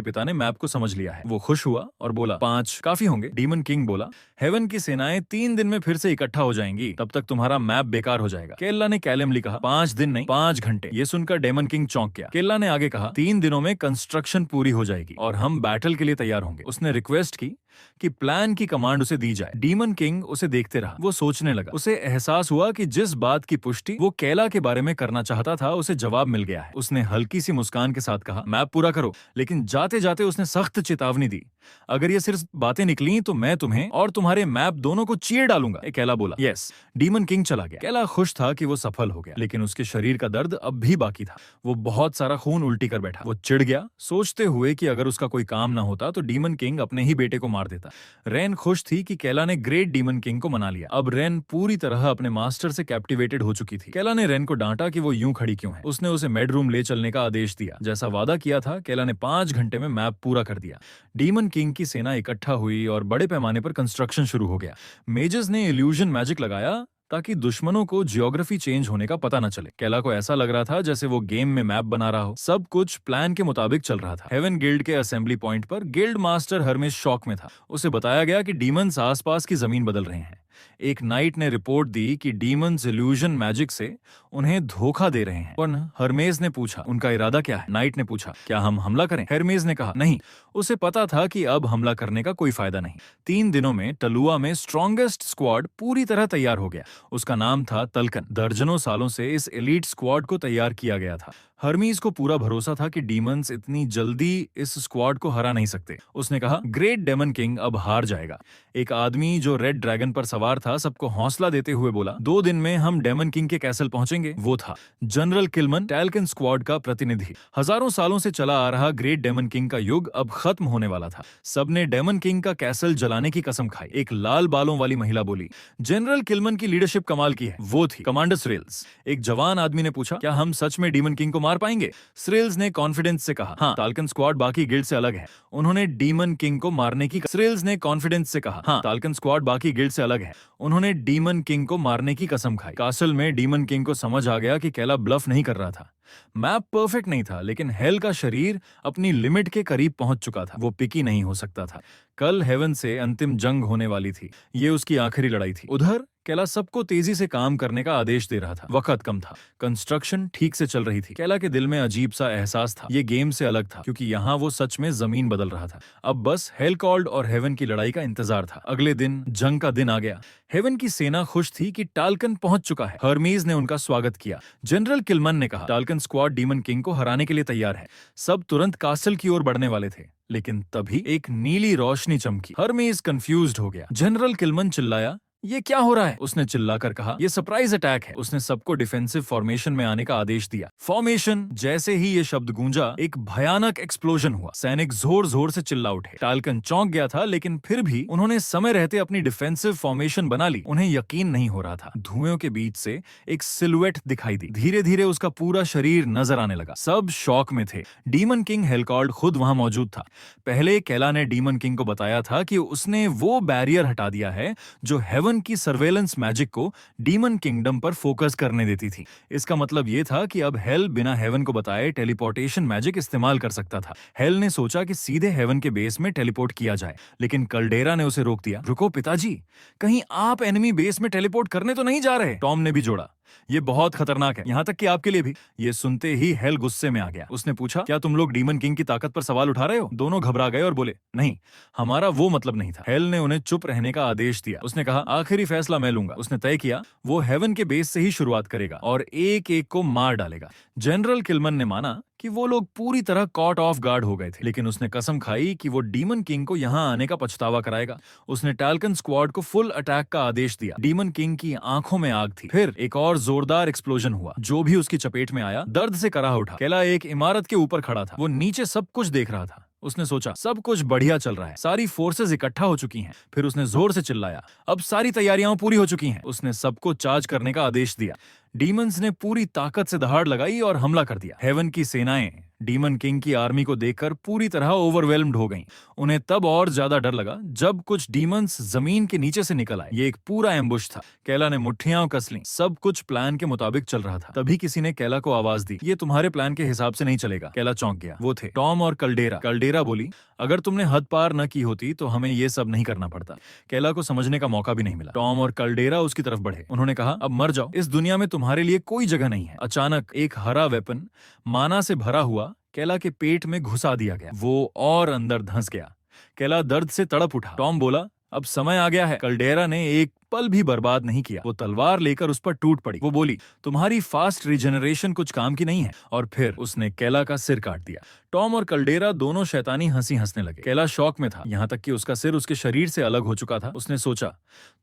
पिता ने मैप को समझ लिया है। वो खुश हुआ और बोला, 5 काफी होंगे। डीमन किंग बोला, हेवन की सेनाएं 3 दिन में फिर से इकट्ठा हो जाएंगी, तब तक तुम्हारा मैप बेकार हो जाएगा। केला ने कैलेमली कहा, 5 दिन नहीं, 5 घंटे। ये सुनकर डेमन किंग चौंक गया। केला ने आगे कहा, 3 दिनों में कंस्ट्रक्शन पूरी हो जाएगी और हम बैटल के लिए तैयार होंगे। उसने रिक्वेस्ट की कि प्लान की कमांड उसे दी जाए। डीमन किंग उसे देखते रहा। वो सोचने लगा। उसे एहसास हुआ कि जिस बात की पुष्टि वो केला के बारे में करना चाहता था उसे जवाब मिल गया है। उसने हल्की सी मुस्कान के साथ कहा, मैप पूरा करो। लेकिन जाते जाते उसने सख्त चेतावनी दी, अगर ये सिर्फ बातें निकली तो मैं तुम्हें और तुम्हारे मैप दोनों को चीर डालूंगा। केला बोला, यस। डीमन किंग चला गया। केला खुश था कि वो सफल हो गया, लेकिन उसके शरीर का दर्द अब भी बाकी था। वो बहुत सारा खून उल्टी कर बैठा। वो चिढ़ गया, सोचते हुए कि अगर उसका कोई काम ना होता तो डीमन किंग अपने ही बेटे को मार देता। रेन खुश थी कि केला ने ग्रेट डीमन किंग को मना लिया। अब रेन पूरी तरह अपने मास्टर से कैप्टिवेटेड हो चुकी थी। केला ने रेन को डांटा कि वो यूं खड़ी क्यों है। उसने उसे बेडरूम ले चलने का आदेश दिया। जैसा वादा किया था, केला ने 5 घंटे में मैप पूरा कर दिया। डीमन किंग की सेना इकट्ठा हुई और बड़े पैमाने पर कंस्ट्रक्शन शुरू हो गया। मेजर्स ने इल्यूजन मैजिक लगाया ताकि दुश्मनों को जियोग्राफी चेंज होने का पता न चले। केला को ऐसा लग रहा था जैसे वो गेम में मैप बना रहा हो। सब कुछ प्लान के मुताबिक चल रहा था। हेवन गिल्ड के असेंबली पॉइंट पर गिल्ड मास्टर हरमेश शॉक में था। उसे बताया गया कि डीमंस आसपास की जमीन बदल रहे हैं। एक नाइट ने रिपोर्ट दी कि डीमंस इल्यूजन मैजिक से उन्हें धोखा दे रहे हैं। पर हरमेज ने पूछा, उनका इरादा क्या है? नाइट ने पूछा, क्या हम हमला करें? हरमेज ने कहा, नहीं। उसे पता था कि अब हमला करने का कोई फायदा नहीं। 3 दिनों में टलुआ में स्ट्रॉन्गेस्ट स्क्वाड पूरी तरह तैयार हो गया। उसका नाम था तलकन। दर्जनों सालों से इस एलीट स्क्वाड को तैयार किया गया था। हरमीज को पूरा भरोसा था कि डीमंस इतनी जल्दी इस स्क्वाड को हरा नहीं सकते। उसने कहा, ग्रेट डेमन किंग अब हार जाएगा। एक आदमी जो रेड ड्रैगन पर सवार था सबको हौसला देते हुए बोला, 2 दिन में हम डेमन किंग के कैसल पहुंचेंगे। वो था जनरल किलमन, टैल्कन स्क्वाड का प्रतिनिधि। हजारों सालों से चला आ रहा ग्रेट डेमन किंग का युग अब खत्म होने वाला था। सबने डेमन किंग का कैसल जलाने की कसम खाई। एक लाल बालों वाली महिला बोली, जनरल किलमन की लीडरशिप कमाल की है। वो थी कमांडर स्रिल्स। एक जवान आदमी ने पूछा, क्या हम सच में डेमन किंग को मार पाएंगे? स्रिल्स ने कॉन्फिडेंस से कहा, हाँ, टाल्कन स्क्वाड बाकी गिल्ड से अलग है। उन्होंने डीमन किंग को मारने की स्रिल्स ने कॉन्फिडेंस से कहा, हाँ, टाल्कन स्क्वाड बाकी गिल्ड से अलग है। उन्होंने डीमन किंग को मारने की कसम खाई। कासल में डीमन किंग को समझ आ गया कि केला ब्लफ नहीं कर रहा था। मैप परफेक्ट नहीं था, लेकिन हेल का शरीर अपनी लिमिट के करीब पहुंच चुका था। वो पिकी नहीं हो सकता था। कल हेवन से अंतिम जंग होने वाली थी। ये उसकी आखिरी लड़ाई थी। उधर केला सबको तेजी से काम करने का आदेश दे रहा था। वक्त कम था। कंस्ट्रक्शन ठीक से चल रही थी। केला के दिल में अजीब सा एहसास था। ये गेम से अलग था, क्योंकि यहाँ वो सच में जमीन बदल रहा था। अब बस हेलकॉल्ड और हेवन की लड़ाई का इंतजार था। अगले दिन जंग का दिन आ गया। हेवन की सेना खुश थी कि टाल्कन पहुंच चुका है। हरमीज ने उनका स्वागत किया। जनरल किलमन ने कहा, टाल्कन स्क्वाड डीमन किंग को हराने के लिए तैयार है। सब तुरंत कासल की ओर बढ़ने वाले थे, लेकिन तभी एक नीली रोशनी चमकी। हरमीज कंफ्यूज्ड हो गया। जनरल किलमन चिल्लाया, ये क्या हो रहा है? उसने चिल्लाकर कहा, ये सरप्राइज अटैक है। उसने सबको डिफेंसिव फॉर्मेशन में आने का आदेश दिया। फॉर्मेशन जैसे ही ये शब्द गूंजा, एक भयानक एक्सप्लोजन हुआ। सैनिक जोर जोर से चिल्ला उठे। टाल्कन चौंक गया था, लेकिन फिर भी उन्होंने समय रहते अपनी डिफेंसिव फॉर्मेशन बना ली। उन्हें यकीन नहीं हो रहा था। धुएं के बीच से एक सिलुएट दिखाई दी। धीरे धीरे उसका पूरा शरीर नजर आने लगा। सब शॉक में थे। डीमन किंग हेलकॉर्ड खुद वहां मौजूद था। पहले केला ने डीमन किंग को बताया था कि उसने वो बैरियर हटा दिया है जो हेवन की सर्वेलेंस मैजिक को डीमन किंगडम पर फोकस करने देती थी। इसका मतलब यह था कि अब हेल बिना हेवन को बताए टेलीपोर्टेशन मैजिक इस्तेमाल कर सकता था। हेल ने सोचा कि सीधे हेवन के बेस में टेलीपोर्ट किया जाए, लेकिन कल्डेरा ने उसे रोक दिया। रुको पिताजी, कहीं आप एनिमी बेस में टेलीपोर्ट करने तो नहीं जा रहे? टॉम ने भी जोड़ा, ये बहुत खतरनाक है, यहाँ तक कि आपके लिए भी। ये सुनते ही हेल गुस्से में आ गया। उसने पूछा, क्या तुम लोग डीमन किंग की ताकत पर सवाल उठा रहे हो? दोनों घबरा गए और बोले, नहीं, हमारा वो मतलब नहीं था। हेल ने उन्हें चुप रहने का आदेश दिया। उसने कहा, आखिरी फैसला मैं लूंगा। उसने तय किया वो हेवन के बेस से ही शुरुआत करेगा और एक एक को मार डालेगा। जनरल किलमन ने माना कि वो लोग पूरी तरह कॉट ऑफ गार्ड हो गए थे, लेकिन उसने कसम खाई कि वो डीमन किंग को यहाँ आने का पछतावा कराएगा। उसने टाल्कन स्क्वाड को फुल अटैक का आदेश दिया। डीमन किंग की आंखों में आग थी। फिर एक और जोरदार एक्सप्लोजन हुआ। जो भी उसकी चपेट में आया दर्द से कराह उठा। केला एक इमारत के ऊपर खड़ा था। वो नीचे सब कुछ देख रहा था। उसने सोचा, सब कुछ बढ़िया चल रहा है, सारी फोर्सेस इकट्ठा हो चुकी हैं। फिर उसने जोर से चिल्लाया, अब सारी तैयारियां पूरी हो चुकी हैं। उसने सबको चार्ज करने का आदेश दिया। डीमंस ने पूरी ताकत से दहाड़ लगाई और हमला कर दिया। हेवन की सेनाएं डीमन किंग की आर्मी को देखकर पूरी तरह ओवरवेल्म्ड हो गईं। उन्हें तब और ज्यादा डर लगा जब कुछ डीमंस जमीन के नीचे से निकल आए। ये एक पूरा एम्बुश था। केला ने मुट्ठियां कस लीं। सब कुछ प्लान के मुताबिक चल रहा था। तभी किसी ने केला को आवाज दी, ये तुम्हारे प्लान के हिसाब से नहीं चलेगा। केला चौंक गया। वो थे टॉम और कल्डेरा। कल्डेरा बोली, अगर तुमने हद पार न की होती तो हमें ये सब नहीं करना पड़ता। केला को समझने का मौका भी नहीं मिला। टॉम और कल्डेरा उसकी तरफ बढ़े। उन्होंने कहा, अब मर जाओ, इस दुनिया में तुम्हारे लिए कोई जगह नहीं है। अचानक एक हरा वेपन माना से भरा हुआ केला के पेट में घुसा दिया गया। वो और अंदर धंस गया। केला दर्द से तड़प उठा। टॉम बोला, अब समय आ गया है। कल्डेरा ने एक पल भी बर्बाद नहीं किया। वो तलवार लेकर उस पर टूट पड़ी। वो बोली, तुम्हारी फास्ट रिजेनरेशन कुछ काम की नहीं है। और फिर उसने केला का सिर काट दिया। टॉम और कल्डेरा दोनों शैतानी हंसी हंसने लगे। केला शॉक में था, यहाँ तक कि उसका सिर उसके शरीर से अलग हो चुका था। उसने सोचा,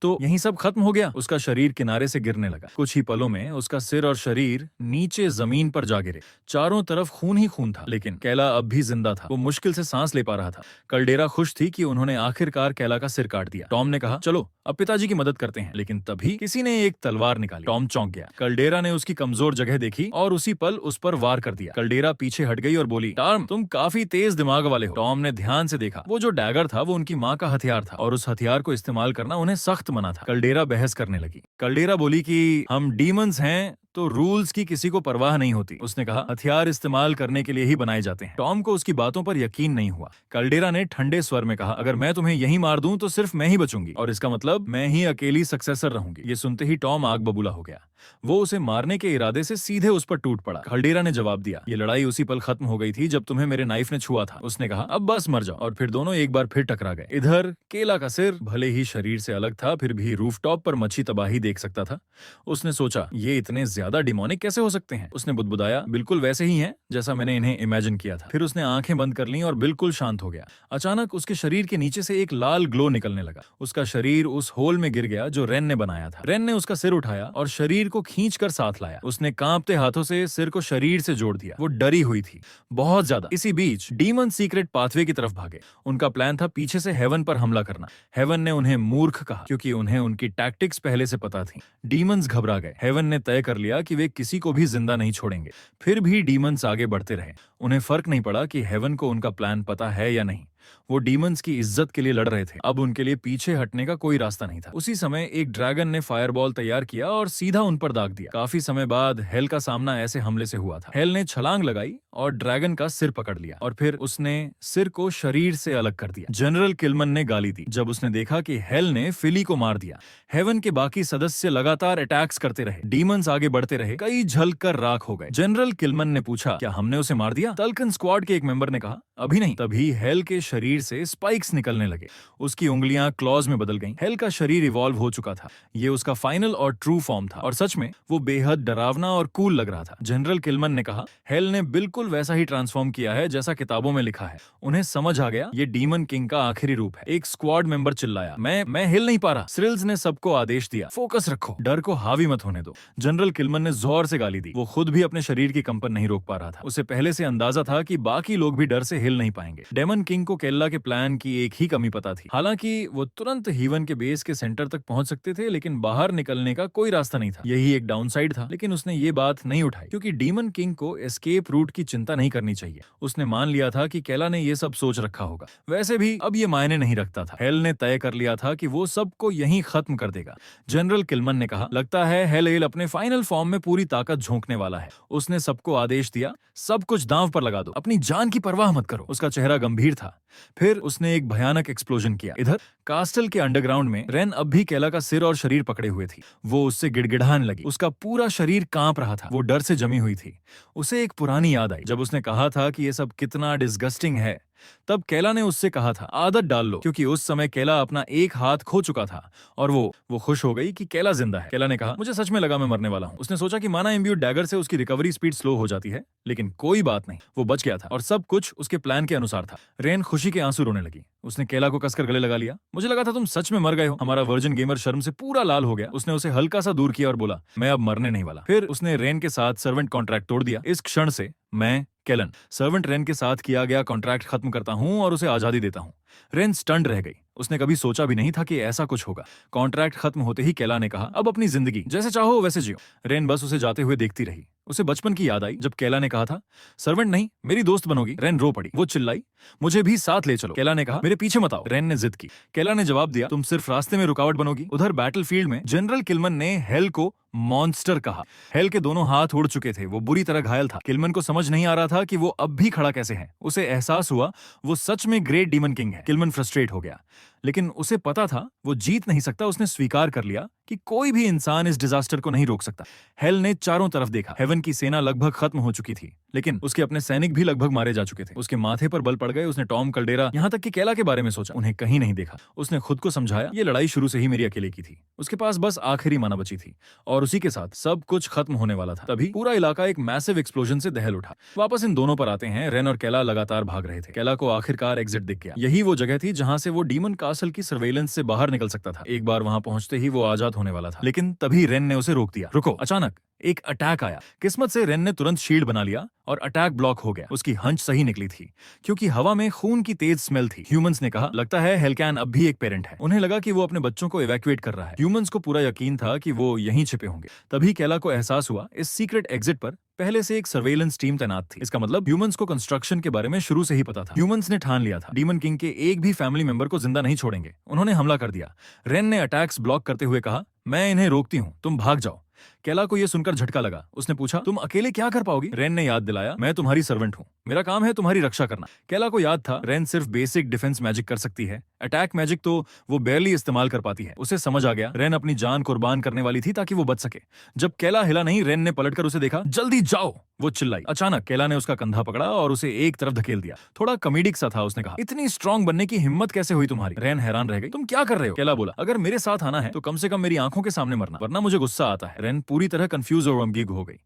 तो यही सब खत्म हो गया। उसका शरीर किनारे से गिरने लगा। कुछ ही पलों में उसका सिर और शरीर नीचे जमीन पर जा गिरे। चारों तरफ खून ही खून था, लेकिन केला अब भी जिंदा था। वो मुश्किल से सांस ले पा रहा था। कल्डेरा खुश थी कि उन्होंने आखिरकार केला का सिर काट दिया। टॉम ने कहा, चलो अब पिताजी की मदद करते हैं। लेकिन तभी किसी ने एक तलवार निकाली। टॉम चौंक गया। कल्डेरा ने उसकी कमजोर जगह देखी और उसी पल उस पर वार कर दिया। कल्डेरा पीछे हट गई और बोली, टॉम, तुम काफी तेज दिमाग वाले हो। टॉम ने ध्यान से देखा। वो जो डैगर था वो उनकी माँ का हथियार था और उस हथियार को इस्तेमाल करना उन्हें सख्त मना था। कल्डेरा बहस करने लगी। कल्डेरा बोली कि हम डीमंस हैं तो रूल्स की किसी को परवाह नहीं होती। उसने कहा, हथियार इस्तेमाल करने के लिए ही बनाए जाते हैं। टॉम को उसकी बातों पर यकीन नहीं हुआ। कल्डेरा ने ठंडे स्वर में कहा, अगर मैं तुम्हें यहीं मार दूं तो सिर्फ मैं ही बचूंगी और इसका मतलब मैं ही अकेली सक्सेसर रहूंगी। ये सुनते ही टॉम आग बबूला हो गया। वो उसे मारने के इरादे से सीधे उस पर टूट पड़ा। कल्डेरा ने जवाब दिया, ये लड़ाई उसी पल खत्म हो गई थी जब तुम्हें मेरे नाइफ ने छुआ था। उसने कहा, अब बस मर जाओ। और फिर दोनों एक बार फिर टकरा गए। इधर केला का सिर भले ही शरीर से अलग था, फिर भी रूफटॉप पर मच्छी तबाही देख सकता था। उसने सोचा, ये इतने ज्यादा डिमोनिक कैसे हो सकते हैं? उसने बुदबुदाया, बिल्कुल वैसे ही हैं जैसा मैंने इन्हें इमेजिन किया था। फिर उसने आंखें बंद कर लीं और बिल्कुल शांत हो गया। अचानक उसके शरीर के नीचे से एक लाल ग्लो निकलने लगा। उसका शरीर उस होल में गिर गया जो रेन ने बनाया था। रेन ने उसका सिर उठाया और शरीर को खींचकर साथ लाया। उसने कांपते हाथों से सिर को शरीर से जोड़ दिया। वो डरी हुई थी, बहुत ज्यादा। इसी बीच डीमन सीक्रेट पाथवे की तरफ भागे। उनका प्लान था पीछे से हेवन पर हमला करना। हेवन ने उन्हें मूर्ख कहा क्योंकि उन्हें उनकी टैक्टिक्स पहले से पता थी। डीमंस घबरा गए। हेवन ने तय कर लिया कि वे किसी को भी जिंदा नहीं छोड़ेंगे। फिर भी डीमंस आगे बढ़ते रहे। उन्हें फर्क नहीं पड़ा कि हेवन को उनका प्लान पता है या नहीं। वो डीमंस की इज्जत के लिए लड़ रहे थे। अब उनके लिए पीछे हटने का कोई रास्ता नहीं था। उसी समय एक ड्रैगन ने फायरबॉल तैयार किया और सीधा उन पर दाग दिया। काफी समय बाद हेल का सामना ऐसे हमले से हुआ था। हेल ने छलांग लगाई और ड्रैगन का सिर पकड़ लिया और फिर उसने सिर को शरीर से अलग कर दिया। जनरल किलमन ने गाली दी जब उसने देखा कि हेल ने फिली को मार दिया। हेवन के बाकी सदस्य लगातार अटैक्स करते रहे। डीमंस आगे बढ़ते रहे। कई झलकर राख हो गए। जनरल किलमन ने पूछा, क्या हमने उसे मार दिया? तल्कन स्क्वाड के एक मेंबर ने कहा, अभी नहीं। तभी हेल के शरीर से स्पाइक्स निकलने लगे। उसकी उंगलियां क्लॉज में बदल गईं। हेल का शरीर इवॉल्व हो चुका था। ये उसका फाइनल और ट्रू फॉर्म था और सच में वो बेहद डरावना और कूल लग रहा था। जनरल किलमन ने कहा, हेल ने बिल्कुल वैसा ही ट्रांसफॉर्म किया है जैसा किताबों में लिखा है। उन्हें समझ आ गया ये डीमन किंग का आखिरी रूप है। एक स्क्वाड मेंबर चिल्लाया, मैं हिल नहीं पा रहा। सिरिल्स ने सबको आदेश दिया, फोकस रखो, डर को हावी मत होने दो। जनरल किलमन ने जोर से गाली दी। वो खुद भी अपने शरीर की कंपन नहीं रोक पा रहा था। उसे पहले से अंदाजा था कि बाकी लोग भी डर से हिल नहीं पाएंगे। डेमन किंग को केल्ला के प्लान की एक ही कमी पता थी। हालांकि वो तुरंत हीवन के बेस के सेंटर तक पहुंच सकते थे, लेकिन बाहर निकलने का कोई रास्ता नहीं था। यही एक डाउनसाइड था, लेकिन उसने ये बात नहीं उठाई क्योंकि डीमन किंग को एस्केप रूट की चिंता नहीं करनी चाहिए। उसने मान लिया था कि केला ने ये सब सोच रखा होगा। वैसे भी अब ये मायने नहीं रखता था। हेल ने तय कर लिया था कि वो सबको यहीं खत्म कर देगा। जनरल किलमन ने कहा, लगता है हेल अपने फाइनल फॉर्म में पूरी ताकत झोंकने वाला है। उसने सबको आदेश दिया, सब कुछ दांव पर लगा दो, अपनी जान की परवाह मत करो। उसका चेहरा गंभीर था। फिर उसने एक भयानक एक्सप्लोजन किया। इधर कास्टल के अंडरग्राउंड में रेन अब भी केला का सिर और शरीर पकड़े हुए थी। वो उससे गिड़गिड़ाने लगी। उसका पूरा शरीर कांप रहा था। वो डर से जमी हुई थी। उसे एक पुरानी याद आई, जब उसने कहा था कि ये सब कितना डिस्गस्टिंग है। तब केला ने उससे कहा था, आदत डाल लो, क्योंकि उस समय केला अपना एक हाथ खो चुका था और वो खुश हो गई कि केला जिंदा है। केला ने कहा, मुझे सच में लगा मैं मरने वाला हूँ। उसने सोचा कि माना इम्ब्यूड डैगर से उसकी रिकवरी स्पीड स्लो हो जाती है, लेकिन कोई बात नहीं, वो बच गया था और सब कुछ उसके प्लान के अनुसार था। रेन खुशी के आंसू रोने लगी। उसने केला को कसकर गले लगा लिया। मुझे लगा था तुम सच में मर गए हो। हमारा वर्जिन गेमर शर्म से पूरा लाल हो गया। उसने उसे हल्का सा दूर किया और बोला, मैं अब मरने नहीं वाला। फिर उसने रेन के साथ सर्वेंट कॉन्ट्रैक्ट तोड़ दिया। इस क्षण से मैं केलन सर्वेंट रेन के साथ किया गया कॉन्ट्रैक्ट खत्म करता हूं और उसे आजादी देता हूं। रेन स्टंड रह गई। उसने कभी सोचा भी नहीं था कि ऐसा कुछ होगा। कॉन्ट्रैक्ट खत्म होते ही केला ने कहा, अब अपनी जिंदगी जैसे चाहो वैसे जियो। रेन बस उसे जाते हुए देखती रही। उसे बचपन की याद आई जब केला ने कहा था, सर्वेंट नहीं, मेरी दोस्त बनोगी। रेन रो पड़ी। वो चिल्लाई, मुझे भी साथ ले चलो। केला ने कहा, मेरे पीछे मत आओ। रेन ने जिद की। केला ने जवाब दिया, तुम सिर्फ रास्ते में रुकावट बनोगी। उधर बैटलफील्ड में जनरल किलमन ने हेल को मॉन्स्टर कहा। हेल के दोनों हाथ उड़ चुके थे। वो बुरी तरह घायल था। किलमन को समझ नहीं आ रहा था कि वो अब भी खड़ा कैसे है। उसे एहसास हुआ वो सच में ग्रेट डीमन किंग है। किलमन फ्रस्ट्रेट हो गया, लेकिन उसे पता था वो जीत नहीं सकता। उसने स्वीकार कर लिया कि कोई भी इंसान इस डिजास्टर को नहीं रोक सकता। हेल ने चारों तरफ देखा। हेवन की सेना लगभग खत्म हो चुकी थी, लेकिन उसके अपने सैनिक भी लगभग मारे जा चुके थे। उसके माथे पर बल पड़ गए। उसने टॉम कल्डेरा, यहाँ तक कि केला के बारे में सोचा। उन्हें कहीं नहीं देखा। उसने खुद को समझाया, ये लड़ाई शुरू से ही मेरी अकेले की थी। उसके पास बस आखिरी माना बची थी और उसी के साथ सब कुछ खत्म होने वाला था। तभी पूरा इलाका एक मैसिव एक्सप्लोजन से दहल उठा। वापस इन दोनों पर आते हैं। रेन और केला लगातार भाग रहे थे। केला को आखिरकार एग्जिट दिख गया। यही वो जगह थी जहां से वो डीमन कासल की सर्वेलेंस से बाहर निकल सकता था। एक बार वहां पहुंचते ही वो आजाद होने वाला था, लेकिन तभी रेन ने उसे रोक दिया। रुको। अचानक एक अटैक आया। किस्मत से रेन ने तुरंत शील्ड बना लिया और अटैक ब्लॉक हो गया। उसकी हंच सही निकली थी क्योंकि हवा में खून की तेज स्मेल थी। ह्यूमंस ने कहा, लगता है हेलकैन अब भी एक पेरेंट है। उन्हें लगा कि वो अपने बच्चों को इवैक्यूएट कर रहा है। ह्यूमंस को पूरा यकीन था कि वो यहीं छिपे होंगे। तभी केला को एहसास हुआ, इस सीक्रेट एग्जिट पर पहले से एक सर्वेलेंस टीम तैनात थी। इसका मतलब ह्यूमंस को कंस्ट्रक्शन के बारे में शुरू से ही पता था। ह्यूमंस ने ठान लिया था, डीमन किंग के एक भी फैमिली मेंबर को जिंदा नहीं छोड़ेंगे। उन्होंने हमला कर दिया। रेन ने अटैक्स ब्लॉक करते हुए कहा, मैं इन्हें रोकती हूँ, तुम भाग जाओ। केला को यह सुनकर झटका लगा। उसने पूछा, तुम अकेले क्या कर पाओगी? रेन ने याद दिलाया, मैं तुम्हारी सर्वेंट हूँ, मेरा काम है तुम्हारी रक्षा करना। केला को याद था रेन सिर्फ बेसिक डिफेंस मैजिक कर सकती है। अटैक मैजिक तो वो बेरली इस्तेमाल कर पाती है। उसे समझ आ गया रेन अपनी जान कुर्बान करने वाली थी ताकि वो बच सके। जब केला हिला नहीं, रेन ने पलटकर उसे देखा। जल्दी जाओ, वो चिल्लाई। अचानक केला ने उसका कंधा पकड़ा और उसे एक तरफ धकेल दिया। थोड़ा कॉमेडिक सा था। उसने कहा, इतनी स्ट्रांग बनने की हिम्मत कैसे हुई तुम्हारी? रेन हैरान रह गई। तुम क्या कर रहे हो? केला बोला, अगर मेरे साथ आना है तो कम से कम मेरी आंखों के सामने मरना, वरना मुझे गुस्सा आता है। रेन पूरी तरह कंफ्यूज और गमगीन हो गई।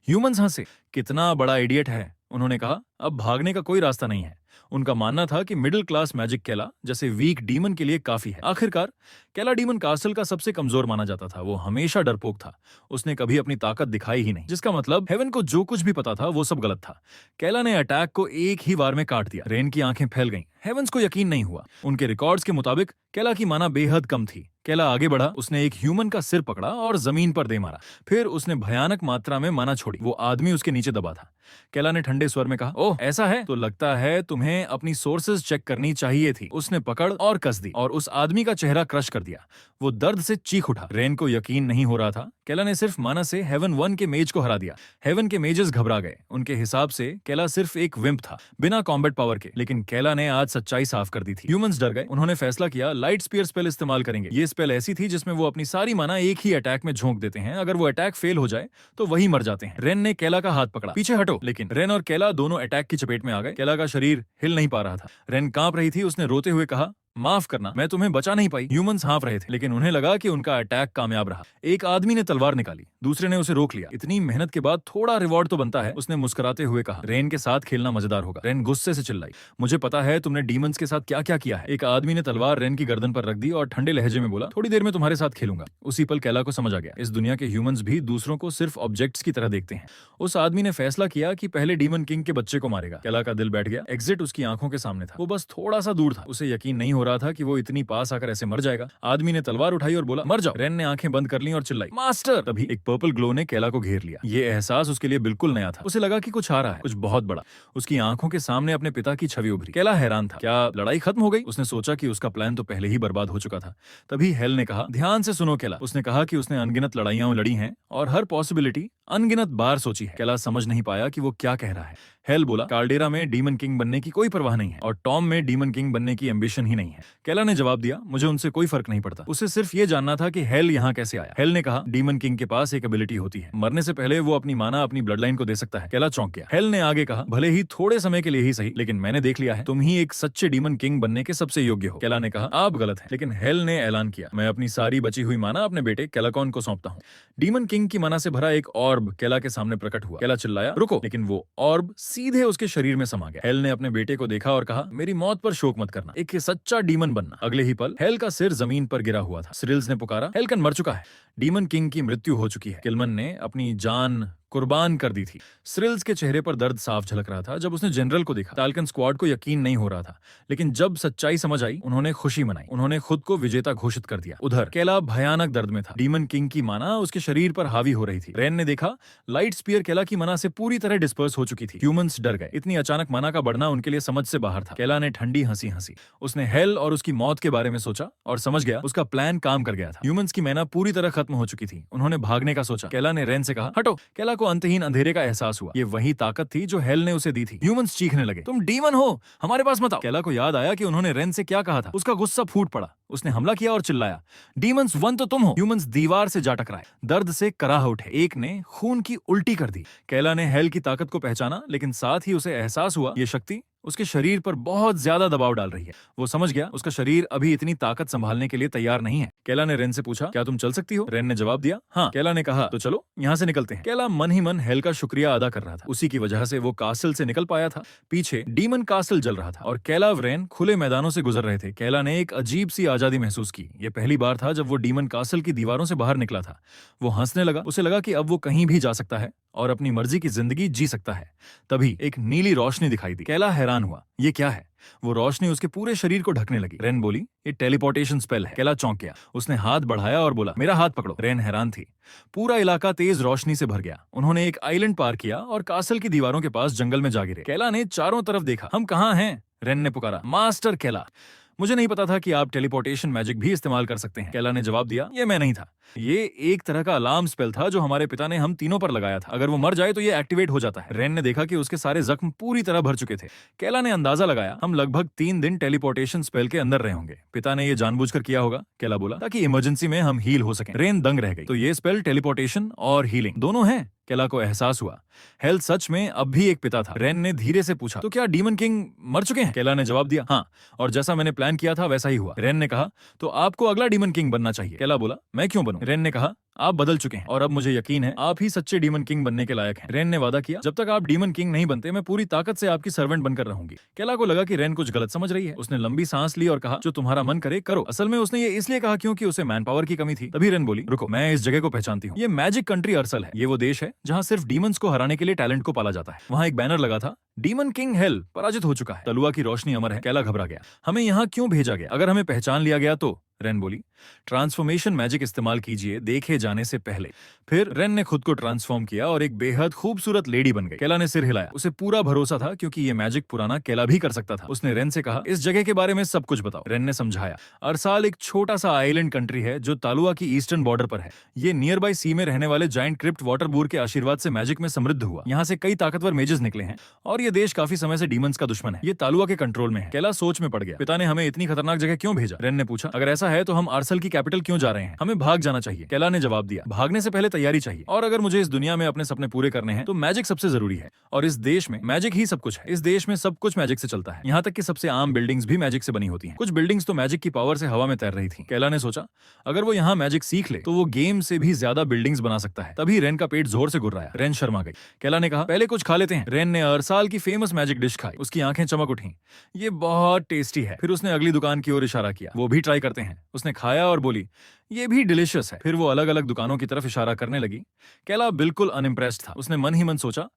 ह्यूमंस हंसे, कितना बड़ा इडियट है। उन्होंने कहा, अब भागने का कोई रास्ता नहीं है। उनका मानना था कि मिडिल क्लास मैजिक केला जैसे वीक डीमन के लिए काफी है। आखिरकार केला डीमन कासल का सबसे कमजोर माना जाता था। वो हमेशा डरपोक था। उसने कभी अपनी ताकत दिखाई ही नहीं, जिसका मतलब हेवन को जो कुछ भी पता था वो सब गलत था। केला ने अटैक को एक ही बार में काट दिया। रेन की आंखें फैल गईं। हेवंस को यकीन नहीं हुआ। उनके रिकॉर्ड्स के मुताबिक केला की माना बेहद कम थी। केला आगे बढ़ा। उसने एक ह्यूमन का सिर पकड़ा और जमीन पर दे मारा। फिर उसने भयानक मात्रा में माना छोड़ी। वो आदमी उसके नीचे दबा था। केला ने ठंडे स्वर में कहा, ओह ऐसा है तो लगता है तुम्हें अपनी सोर्सेज चेक करनी चाहिए थी। उसने पकड़ और कस दी और उस आदमी का चेहरा क्रश कर दिया। वो दर्द से चीख उठा। रेन को यकीन नहीं हो रहा था। केला ने सिर्फ माना से हेवन 1 के मेज को हरा दिया। हेवन के मेजेस घबरा गए। उनके हिसाब से केला सिर्फ एक विम्प था, बिना कॉम्बैट पावर के। लेकिन केला ने आज सच्चाई साफ कर दी थी। ह्यूमंस डर गए। उन्होंने फैसला किया लाइट स्पीयर स्पेल इस्तेमाल करेंगे। ये स्पेल ऐसी थी जिसमें वो अपनी सारी माना एक ही अटैक में झोंक देते हैं। अगर वो अटैक फेल हो जाए तो वही मर जाते हैं। रेन ने केला का हाथ पकड़ा। पीछे हटो। रुको। लेकिन रेन और केला दोनों अटैक की चपेट में आ गए। केला का शरीर हिल नहीं पा रहा था। रेन कांप रही थी। उसने रोते हुए कहा, माफ करना, मैं तुम्हें बचा नहीं पाई। ह्यूमंस हाँफ रहे थे, लेकिन उन्हें लगा कि उनका अटैक कामयाब रहा। एक आदमी ने तलवार निकाली, दूसरे ने उसे रोक लिया। इतनी मेहनत के बाद थोड़ा रिवॉर्ड तो बनता है, उसने मुस्कुराते हुए कहा। रेन के साथ खेलना मजेदार होगा। रेन गुस्से से चिल्लाई, मुझे पता है तुमने डीमंस के साथ क्या क्या किया है। एक आदमी ने तलवार रेन की गर्दन पर रख दी और ठंडे लहजे में बोला, थोड़ी देर में तुम्हारे साथ खेलूंगा। उसी पल केला को समझ आ गया, इस दुनिया के ह्यूमंस भी दूसरों को सिर्फ ऑब्जेक्ट्स की तरह देखते हैं। उस आदमी ने फैसला किया कि पहले डीमन किंग के बच्चे को मारेगा। केला का दिल बैठ गया। एग्जिट उसकी आंखों के सामने था, वो बस थोड़ा सा दूर था। उसे यकीन नहीं हो रहा था कि वो इतनी पास आकर ऐसे मर जाएगा। आदमी ने तलवार उठाई और बोला, मर जाओ। रेन ने आंखें बंद कर ली और चिल्लाई, मास्टर। तभी एक पर्पल ग्लो ने केला को घेर लिया। ये एहसास उसके लिए बिल्कुल नया था। उसे लगा कि कुछ आ रहा है, कुछ बहुत बड़ा। उसकी आंखों के सामने अपने पिता की छवि उभरी। केला हैरान था, क्या लड़ाई खत्म हो गई? उसने सोचा कि उसका प्लान तो पहले ही बर्बाद हो चुका था। तभी हेल ने कहा, ध्यान से सुनो केला। उसने कहा कि उसने अनगिनत लड़ाइयां लड़ी हैं और हर पॉसिबिलिटी अनगिनत बार सोची है। केला समझ नहीं पाया कि वो क्या कह रहा है। हेल बोला, कार्डेरा में डीमन किंग बनने की कोई परवाह नहीं है और टॉम में डीमन किंग बनने की एम्बिशन ही नहीं है। केला ने जवाब दिया, मुझे उनसे कोई फर्क नहीं पड़ता। उसे सिर्फ ये जानना था कि हेल यहाँ कैसे आया। हेल ने कहा, डीमन किंग के पास एक एबिलिटी होती है, मरने से पहले वो अपनी माना अपनी ब्लड लाइन को दे सकता है। केला चौंक गया। हेल ने आगे कहा, भले ही थोड़े समय के लिए ही सही, लेकिन मैंने देख लिया है, तुम ही एक सच्चे डीमन किंग बनने के सबसे योग्य हो। केला ने कहा, आप गलत हैं। लेकिन हेल ने ऐलान किया, मैं अपनी सारी बची हुई माना अपने बेटे केलाकॉन को सौंपता हूँ। डीमन किंग की माना से भरा एक ऑर्ब केला के सामने प्रकट हुआ। केला चिल्लाया, रुको, लेकिन वो ऑर्ब सीधे उसके शरीर में समा गया। हेल ने अपने बेटे को देखा और कहा, मेरी मौत पर शोक मत करना, एक सच्चा डीमन बनना। अगले ही पल हेल का सिर जमीन पर गिरा हुआ था। सिरिल्स ने पुकारा, हेलकन मर चुका है, डीमन किंग की मृत्यु हो चुकी है। किलमन ने अपनी जान कुर्बान कर दी थी। सिरिल्स के चेहरे पर दर्द साफ झलक रहा था जब उसने जनरल को देखा। टाल्कन स्क्वाड को यकीन नहीं हो रहा था, लेकिन जब सच्चाई समझ आई, उन्होंने खुशी मनाई। उन्होंने खुद को विजेता घोषित कर दिया। उधर केला भयानक दर्द में था। डीमन किंग की माना उसके शरीर पर हावी हो रही थी। रेन ने देखा, लाइट स्पीयर केला की माना से पूरी तरह डिस्पर्स हो चुकी थी। ह्यूमंस डर गए। इतनी अचानक माना का बढ़ना उनके लिए समझ से बाहर था। केला ने ठंडी हंसी हंसी। उसने हेल और उसकी मौत के बारे में सोचा और समझ गया उसका प्लान काम कर गया था। ह्यूमंस की माना पूरी तरह खत्म हो चुकी थी। उन्होंने भागने का सोचा। केला ने रेन से कहा, हटो। केला को अंतहीन अंधेरे का एहसास हुआ। ये वही ताकत थी जो हेल ने उसे दी थी। ह्यूमंस चीखने लगे, तुम डीमन हो, हमारे पास मत आओ। केला को याद आया कि उन्होंने रेन से क्या कहा था। उसका गुस्सा फूट पड़ा। उसने हमला किया और चिल्लाया, डीमंस वन तो तुम हो। ह्यूमंस दीवार से जा टकराए, दर्द से कराह उठे। एक ने खून की उल्टी कर दी। केला ने हेल की ताकत को पहचाना, लेकिन साथ ही उसे एहसास हुआ ये शक्ति उसके शरीर पर बहुत ज्यादा दबाव डाल रही है। वो समझ गया उसका शरीर अभी इतनी ताकत संभालने के लिए तैयार नहीं है। केला ने रेन से पूछा, क्या तुम चल सकती हो? रेन ने जवाब दिया, हाँ। केला ने कहा, तो चलो यहाँ से निकलते हैं। केला मन ही मन हेल का शुक्रिया अदा कर रहा था। उसी की वजह से वो कासल से निकल पाया था। पीछे डीमन कासल जल रहा था और केला व रेन खुले मैदानों से गुजर रहे थे। केला ने एक अजीब सी आजादी महसूस की। ये पहली बार था जब वो डीमन कासल की दीवारों से बाहर निकला था। वो हंसने लगा। उसे लगा कि अब वो कहीं भी जा सकता है और अपनी मर्जी की जिंदगी जी सकता है। तभी एक नीली रोशनी दिखाई दी। केला हैरान हुआ, ये क्या है? वो रोशनी उसके पूरे शरीर को ढकने लगी। रेन बोली, ये टेलीपोर्टेशन स्पेल है। केला चौंक गया। उसने हाथ बढ़ाया और बोला, मेरा हाथ पकड़ो। रेन हैरान थी। पूरा इलाका तेज रोशनी से भर गया। उन्होंने एक आइलैंड पार किया और कासल की दीवारों के पास जंगल में जा गिरे। केला ने चारों तरफ देखा। हम कहाँ हैं? रेन ने पुकारा, मास्टर केला, मुझे नहीं पता था कि आप टेलीपोर्टेशन मैजिक भी इस्तेमाल कर सकते हैं। केला ने जवाब दिया, ये मैं नहीं था। ये एक तरह का अलार्म स्पेल था जो हमारे पिता ने हम तीनों पर लगाया था। अगर वो मर जाए तो ये एक्टिवेट हो जाता है। रेन ने देखा कि उसके सारे जख्म पूरी तरह भर चुके थे। केला ने अंदाजा लगाया, हम लगभग 3 दिन टेलीपोर्टेशन स्पेल के अंदर रहे होंगे। पिता ने ये जानबूझकर किया होगा, केला बोला, ताकि इमरजेंसी में हम हील हो सकें। रेन दंग रह गई। तो ये स्पेल टेलीपोर्टेशन और हीलिंग दोनों है? केला को एहसास हुआ, हेल सच में अब भी एक पिता था। रेन ने धीरे से पूछा, तो क्या डीमन किंग मर चुके हैं? केला ने जवाब दिया, हाँ, और जैसा मैंने प्लान किया था वैसा ही हुआ। रेन ने कहा, तो आपको अगला डीमन किंग बनना चाहिए। केला बोला, मैं क्यों बनूं? रेन ने कहा, आप बदल चुके हैं और अब मुझे यकीन है आप ही सच्चे डीमन किंग बनने के लायक हैं। रेन ने वादा किया, जब तक आप डीमन किंग नहीं बनते मैं पूरी ताकत से आपकी सर्वेंट बनकर रहूंगी। केला को लगा कि रेन कुछ गलत समझ रही है। उसने लंबी सांस ली और कहा, जो तुम्हारा मन करे करो। असल में उसने ये इसलिए कहा क्योंकि उसे मैन पावर की कमी थी। तभी रेन बोली, रुको, मैं इस जगह को पहचानती हूँ। ये मैजिक कंट्री अर्सल है। ये वो देश है जहाँ सिर्फ डीमंस को हराने के लिए टैलेंट को पाला जाता है। वहाँ एक बैनर लगा था, डीमन किंग हेल पराजित हो चुका है, तलुआ की रोशनी अमर है। केला घबरा गया, हमें यहाँ क्यों भेजा गया? अगर हमें पहचान लिया गया तो? रेन बोली, ट्रांसफॉर्मेशन मैजिक इस्तेमाल कीजिए देखे जाने से पहले। फिर रेन ने खुद को ट्रांसफॉर्म किया और एक बेहद खूबसूरत लेडी बन गई। केला ने सिर हिलाया। उसे पूरा भरोसा था क्योंकि ये मैजिक पुराना केला भी कर सकता था। उसने रेन से कहा, इस जगह के बारे में सब कुछ बताओ। रेन ने समझाया, अरसाल एक छोटा सा आइलैंड कंट्री है जो तालुआ की ईस्टर्न बॉर्डर पर है। ये नियर बाय सी में रहने वाले जाइंट क्रिप्ट वाटर बूर के आशीर्वाद से मैजिक में समृद्ध हुआ। यहाँ से कई ताकतवर मेजेस निकले हैं और ये देश काफी समय से डीमंस का दुश्मन है। ये तालुआ के कंट्रोल में है। केला सोच में पड़ गया, पिता ने हमें इतनी खतरनाक जगह क्यों भेजा? रेन ने पूछा, अगर ऐसा है तो हम आर्सल की कैपिटल क्यों जा रहे हैं? हमें भाग जाना चाहिए। केला ने जवाब दिया, भागने से पहले तैयारी चाहिए, और अगर मुझे इस दुनिया में अपने सपने पूरे करने हैं तो मैजिक सबसे जरूरी है, और इस देश में मैजिक ही सब कुछ है। इस देश में सब कुछ मैजिक से चलता है, यहाँ तक कि सबसे आम बिल्डिंग्स भी मैजिक से बनी होती हैं। कुछ बिल्डिंग्स तो मैजिक की पावर से हवा में तैर रही थी। केला ने सोचा, अगर वो यहाँ मैजिक सीख ले तो वो गेम से भी ज्यादा बिल्डिंग्स बना सकता है। तभी रेन का पेट जोर से गुर्राया। रेन शर्मा गई। केला ने कहा, पहले कुछ खा लेते हैं। रेन ने अरसाल की फेमस मैजिक डिश खाई। उसकी आंखें चमक उठी। ये बहुत टेस्टी है। फिर उसने अगली दुकान की ओर इशारा किया, वो भी ट्राई करते हैं। उसने खाया और बोली, ये भी डिलीशियस है। फिर वो अलग अलग दुकानों की तरफ इशारा करने लगी। केला बिल्कुल अनइम्प्रेस्ड था। उसने मन ही मन सोचा,